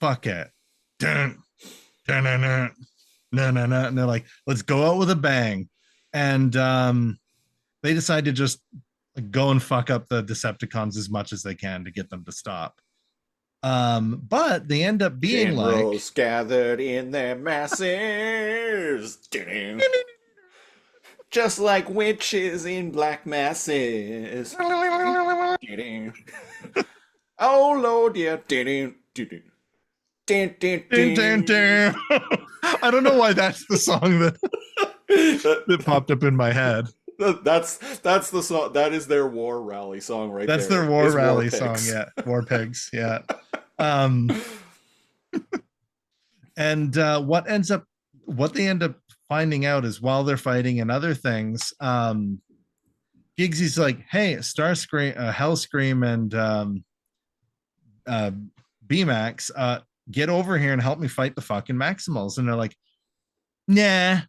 Fuck it. Dun, dun, dun, dun, dun, dun, dun. And they're like, let's go out with a bang. And they decide to just go and fuck up the Decepticons as much as they can to get them to stop. But they end up being Generals like gathered in their masses, just like witches in black masses. Oh Lord, yeah. I don't know why that's the song that popped up in my head. That's the song. That is their war rally song, right? That's there. Their war rally song. Yeah, War Pigs. Yeah. And what they end up finding out is while they're fighting and other things, Giggsy's like, hey, Starscream, Hellscream, and BMAX, get over here and help me fight the fucking Maximals. And they're like, nah. And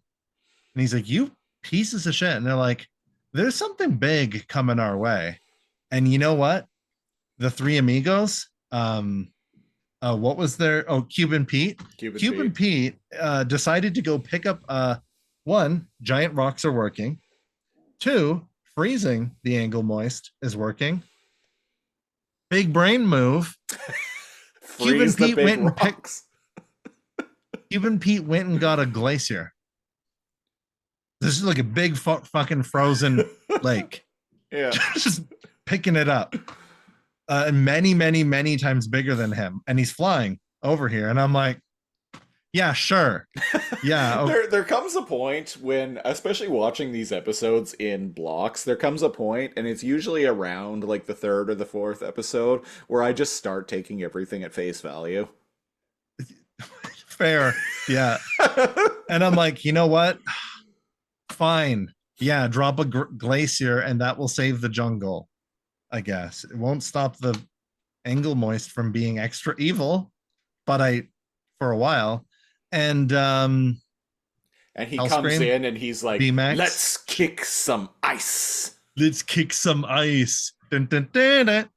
he's like, you pieces of shit. And they're like, there's something big coming our way. And you know what? The three amigos, what was their Cuban Pete decided to go pick up one, giant rocks are working. Two, freezing the angle moist is working. Big brain move. Cuban Pete went and got a glacier. This is like a big fucking frozen lake. Yeah. Just picking it up. Many times bigger than him, and he's flying over here, and I'm like, yeah, sure. Yeah. Okay. There comes a point when, especially watching these episodes in blocks, there comes a point, and it's usually around like the third or the fourth episode, where I just start taking everything at face value. Fair. Yeah. And I'm like, you know what? Fine. Yeah, drop a glacier, and that will save the jungle. I guess it won't stop the angle moist from being extra evil, but for a while. And he comes in and he's like, B-Max, let's kick some ice. Let's kick some ice. Dun, dun, dun, dun.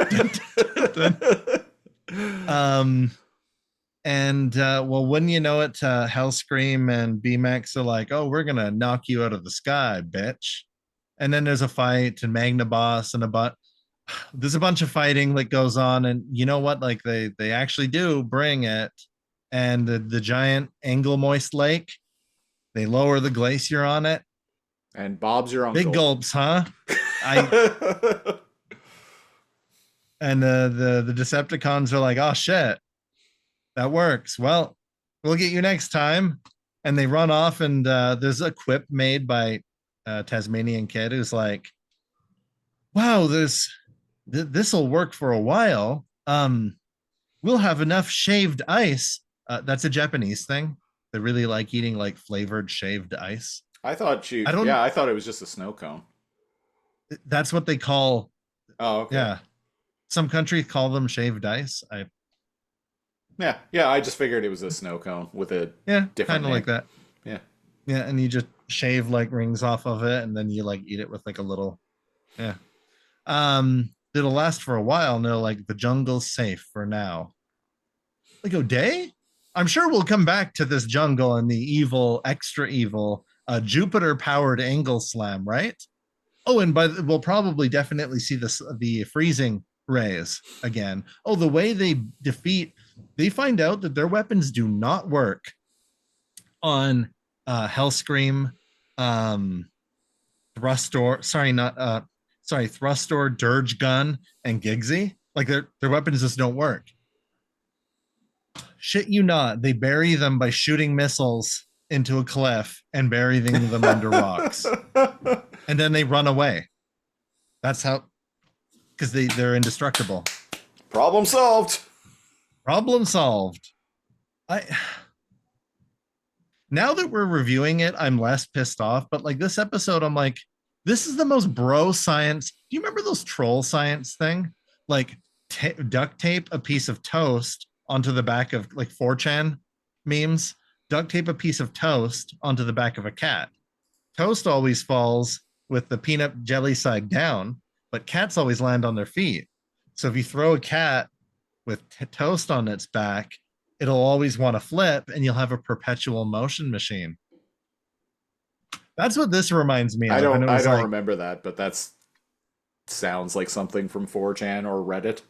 Dun, dun, dun. And well, wouldn't you know it, Hellscream and B-Max are like, oh, we're gonna knock you out of the sky, bitch. And then there's a fight, and Magnaboss and there's a bunch of fighting that goes on, and you know what? Like they actually do bring it, and the giant angle moist lake, they lower the glacier on it, And Bob's your uncle. Big gulps, huh? And the Decepticons are like, oh shit, that works. Well, we'll get you next time. And they run off, and there's a quip made by Tasmanian Kid who's like, wow, this'll work for a while. We'll have enough shaved ice. That's a Japanese thing. They really like eating like flavored shaved ice. I thought it was just a snow cone. That's what they call. Oh, okay. Yeah. Some countries call them shaved ice. Yeah. I just figured it was a snow cone with a different kind of name. like that. Yeah, and you just shave like rings off of it, and then you like eat it with like a little. Yeah. It'll last for a while. No, like the jungle's safe for now. Like O'Day, I'm sure we'll come back to this jungle and the evil, extra evil, Jupiter-powered angle slam, right? Oh, and we'll probably definitely see the freezing rays again. Oh, the way they find out that their weapons do not work on Hellscream, Thrustor, Dirge Gun, and Giggsy. Like their weapons just don't work. Shit you not, they bury them by shooting missiles into a cliff and burying them under rocks. And then they run away. That's how, because they're indestructible. Problem solved. Problem solved. Now that we're reviewing it, I'm less pissed off. But like this episode, I'm like, this is the most bro science. Do you remember those troll science thing? Like duct tape a piece of toast onto the back of like 4chan memes. Duct tape a piece of toast onto the back of a cat. Toast always falls with the peanut jelly side down, but cats always land on their feet. So if you throw a cat with toast on its back, it'll always want to flip, and you'll have a perpetual motion machine. That's what this reminds me of. I don't remember that, but that's sounds like something from 4chan or Reddit.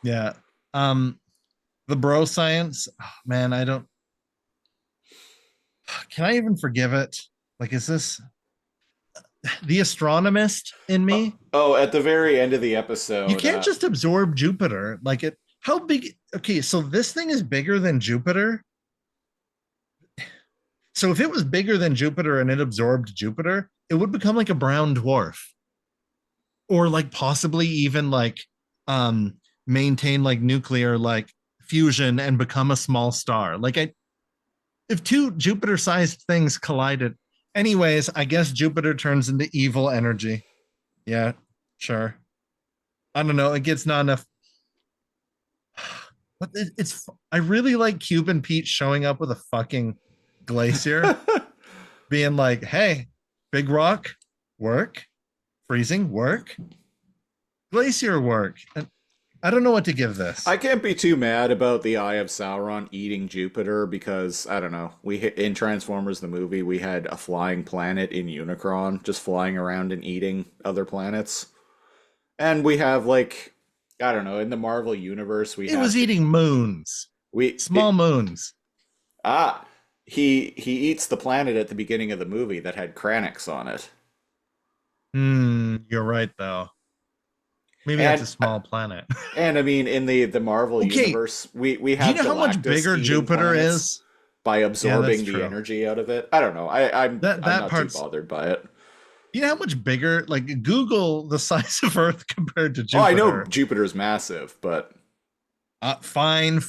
Yeah. The bro science, man, I don't. Can I even forgive it? Like, is this the astronomist in me? At the very end of the episode, you can't just absorb Jupiter. Like it. How big? Okay, so this thing is bigger than Jupiter. So if it was bigger than Jupiter and it absorbed Jupiter, it would become like a brown dwarf, or like possibly even like maintain like nuclear like fusion and become a small star. Like if two Jupiter-sized things collided. Anyways, I guess Jupiter turns into evil energy. Yeah, sure. I don't know. It gets not enough. But it's. I really like Cuban Pete showing up with a fucking glacier, being like, "Hey, big rock, work, freezing, work, glacier, work." And I don't know what to give this. I can't be too mad about the Eye of Sauron eating Jupiter because, I don't know, in Transformers the movie, we had a flying planet in Unicron just flying around and eating other planets. And we have, like, I don't know, in the Marvel universe, it was eating moons. Small moons. He eats the planet at the beginning of the movie that had Kranix on it. You're right, though. Maybe that's a small planet. And I mean, in the Marvel universe, we have. Do you know how much bigger Jupiter is? By absorbing the energy out of it. I don't know. I'm not too bothered by it. You know how much bigger? Like Google the size of Earth compared to Jupiter. Oh, I know Jupiter's massive, but fine.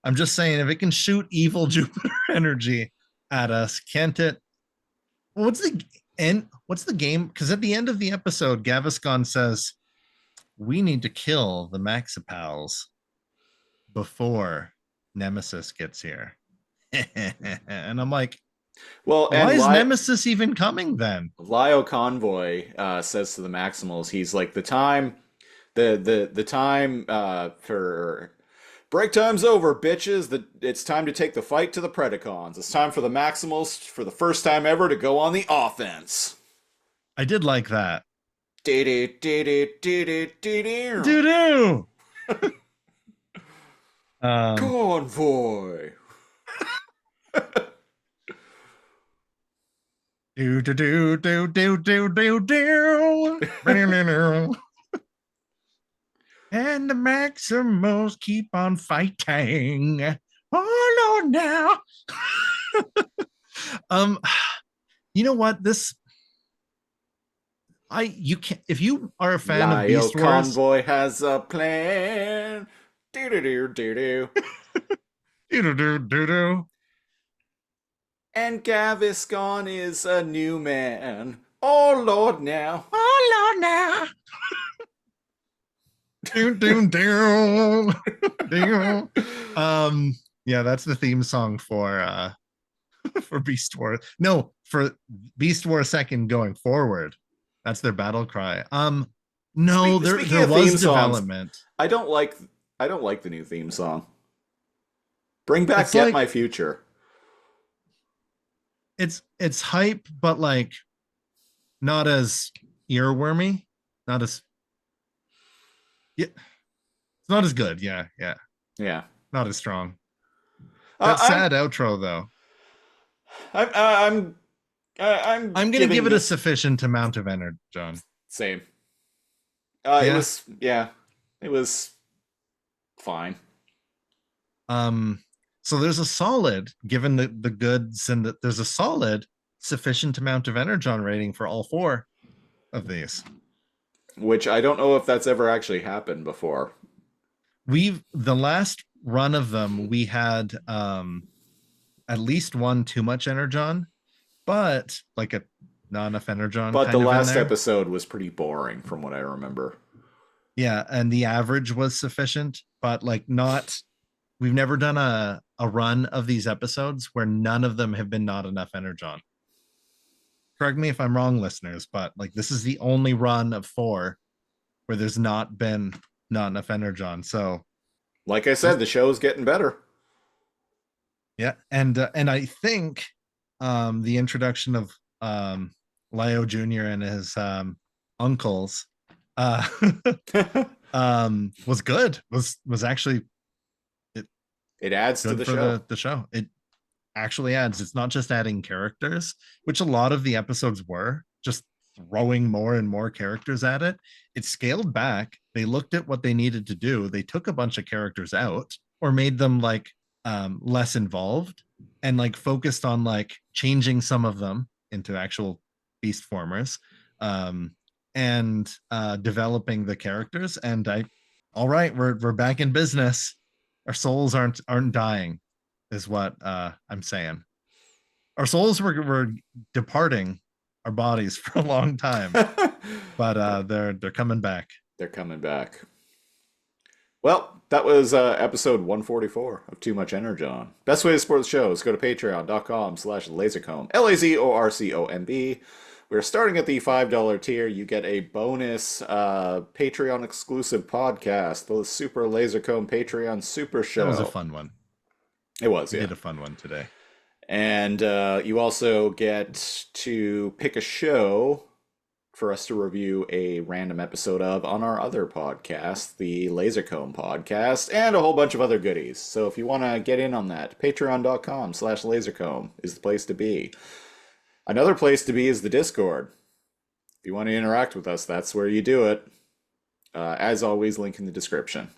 I'm just saying, if it can shoot evil Jupiter energy at us, can't it? What's the game? Because at the end of the episode, Gaviscon says, we need to kill the Maxipals before Nemesis gets here. And I'm like, well, why is Nemesis even coming then? Lio Convoy says to the Maximals, he's like, the time for break time's over, bitches. It's time to take the fight to the Predacons. It's time for the Maximals, for the first time ever, to go on the offense. I did like that. Do-do. Convoy. Do do do do do do do do. And the Maximals keep on fighting. Oh Lord, now. um, you know what? You can't, if you are a fan of Beast Wars. Convoy has a plan. Do do do do do. Do do do do do. And Gaviscon is a new man. Oh Lord, now. Oh Lord, now. Doom, doom, doom, doom. Yeah, that's the theme song for Beast Wars. No, for Beast Wars Second going forward. That's their battle cry. No, there was development. Songs, I don't like the new theme song. Bring back it's Get like, My Future. It's hype, but like not as earwormy, not as it's not as good. Yeah. Not as strong. That sad outro though. I'm gonna give it a sufficient amount of energy, John. Same. It was fine. So there's a solid, given the goods, and that there's a solid sufficient amount of energon rating for all four of these. Which I don't know if that's ever actually happened before. The last run of them, we had at least one too much energon, but like a not enough energon. But the last episode was pretty boring from what I remember. Yeah, and the average was sufficient, but like not. We've never done a run of these episodes where none of them have been not enough energon. Correct me if I'm wrong, listeners, but like this is the only run of 4 where there's not been not enough energon. So, like I said, the show's getting better. Yeah, and I think the introduction of Leo Jr. and his uncles was good. Was actually. It adds to the show. The show. It actually adds. It's not just adding characters, which a lot of the episodes were, just throwing more and more characters at it. It scaled back. They looked at what they needed to do. They took a bunch of characters out or made them like less involved and like focused on like changing some of them into actual beast formers and developing the characters. And all right, we're back in business. Our souls aren't dying, is what I'm saying. Our souls were departing our bodies for a long time, but they're coming back. They're coming back. Well, that was episode 144 of Too Much Energon. Best way to support the show is go to patreon.com/lazorcomb, LAZORCOMB. We're starting at the $5 tier. You get a bonus Patreon exclusive podcast, the Super Lasercomb Patreon Super Show. That was a fun one. It was, We did a fun one today. And you also get to pick a show for us to review a random episode of on our other podcast, the Lasercomb podcast, and a whole bunch of other goodies. So if you want to get in on that, patreon.com/lasercomb is the place to be. Another place to be is the Discord. If you want to interact with us, that's where you do it. As always, link in the description.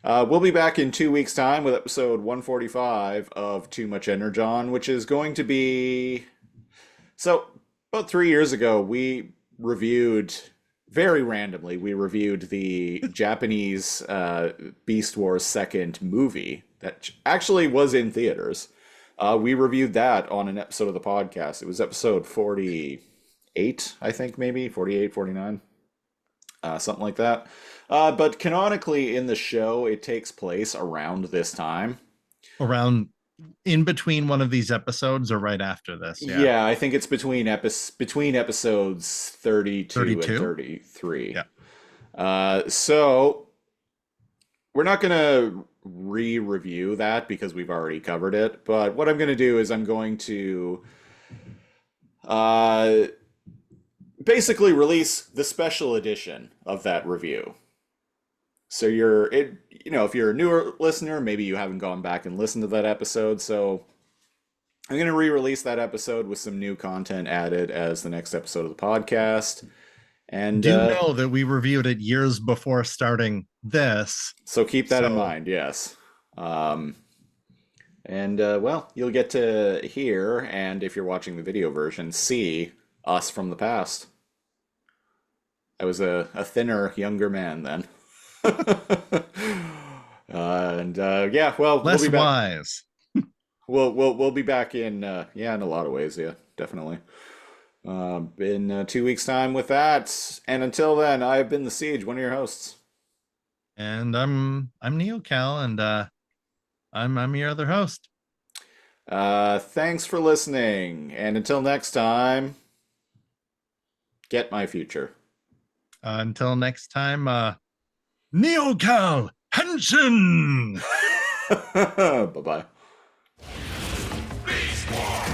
We'll be back in 2 weeks' time with episode 145 of Too Much Energon, which is going to be... So, about 3 years ago, we reviewed, very randomly, the Japanese Beast Wars Second movie that actually was in theaters. We reviewed that on an episode of the podcast. It was episode 48, I think, maybe 48, 49, something like that. But canonically in the show, it takes place around this time. Around in between one of these episodes or right after this? Yeah, I think it's between episodes 32 and 33. Yeah. So we're not going to re-review that because we've already covered it, but what I'm going to do is I'm going to basically release the special edition of that review. So if you're a newer listener, maybe you haven't gone back and listened to that episode, so I'm going to re-release that episode with some new content added as the next episode of the podcast. And do know that we reviewed it years before starting this. So keep that in mind, yes. Well, you'll get to hear, and if you're watching the video version, see us from the past. I was a thinner, younger man then. Yeah, well, less we'll be back. wise. We'll be back in in a lot of ways, yeah, definitely. In 2 weeks' time with that, and until then, I've been the Siege, one of your hosts, and I'm NeoCal, and I'm your other host. Thanks for listening, and until next time, get my future. Until next time, NeoCal Henshin. Bye-bye. Beast War!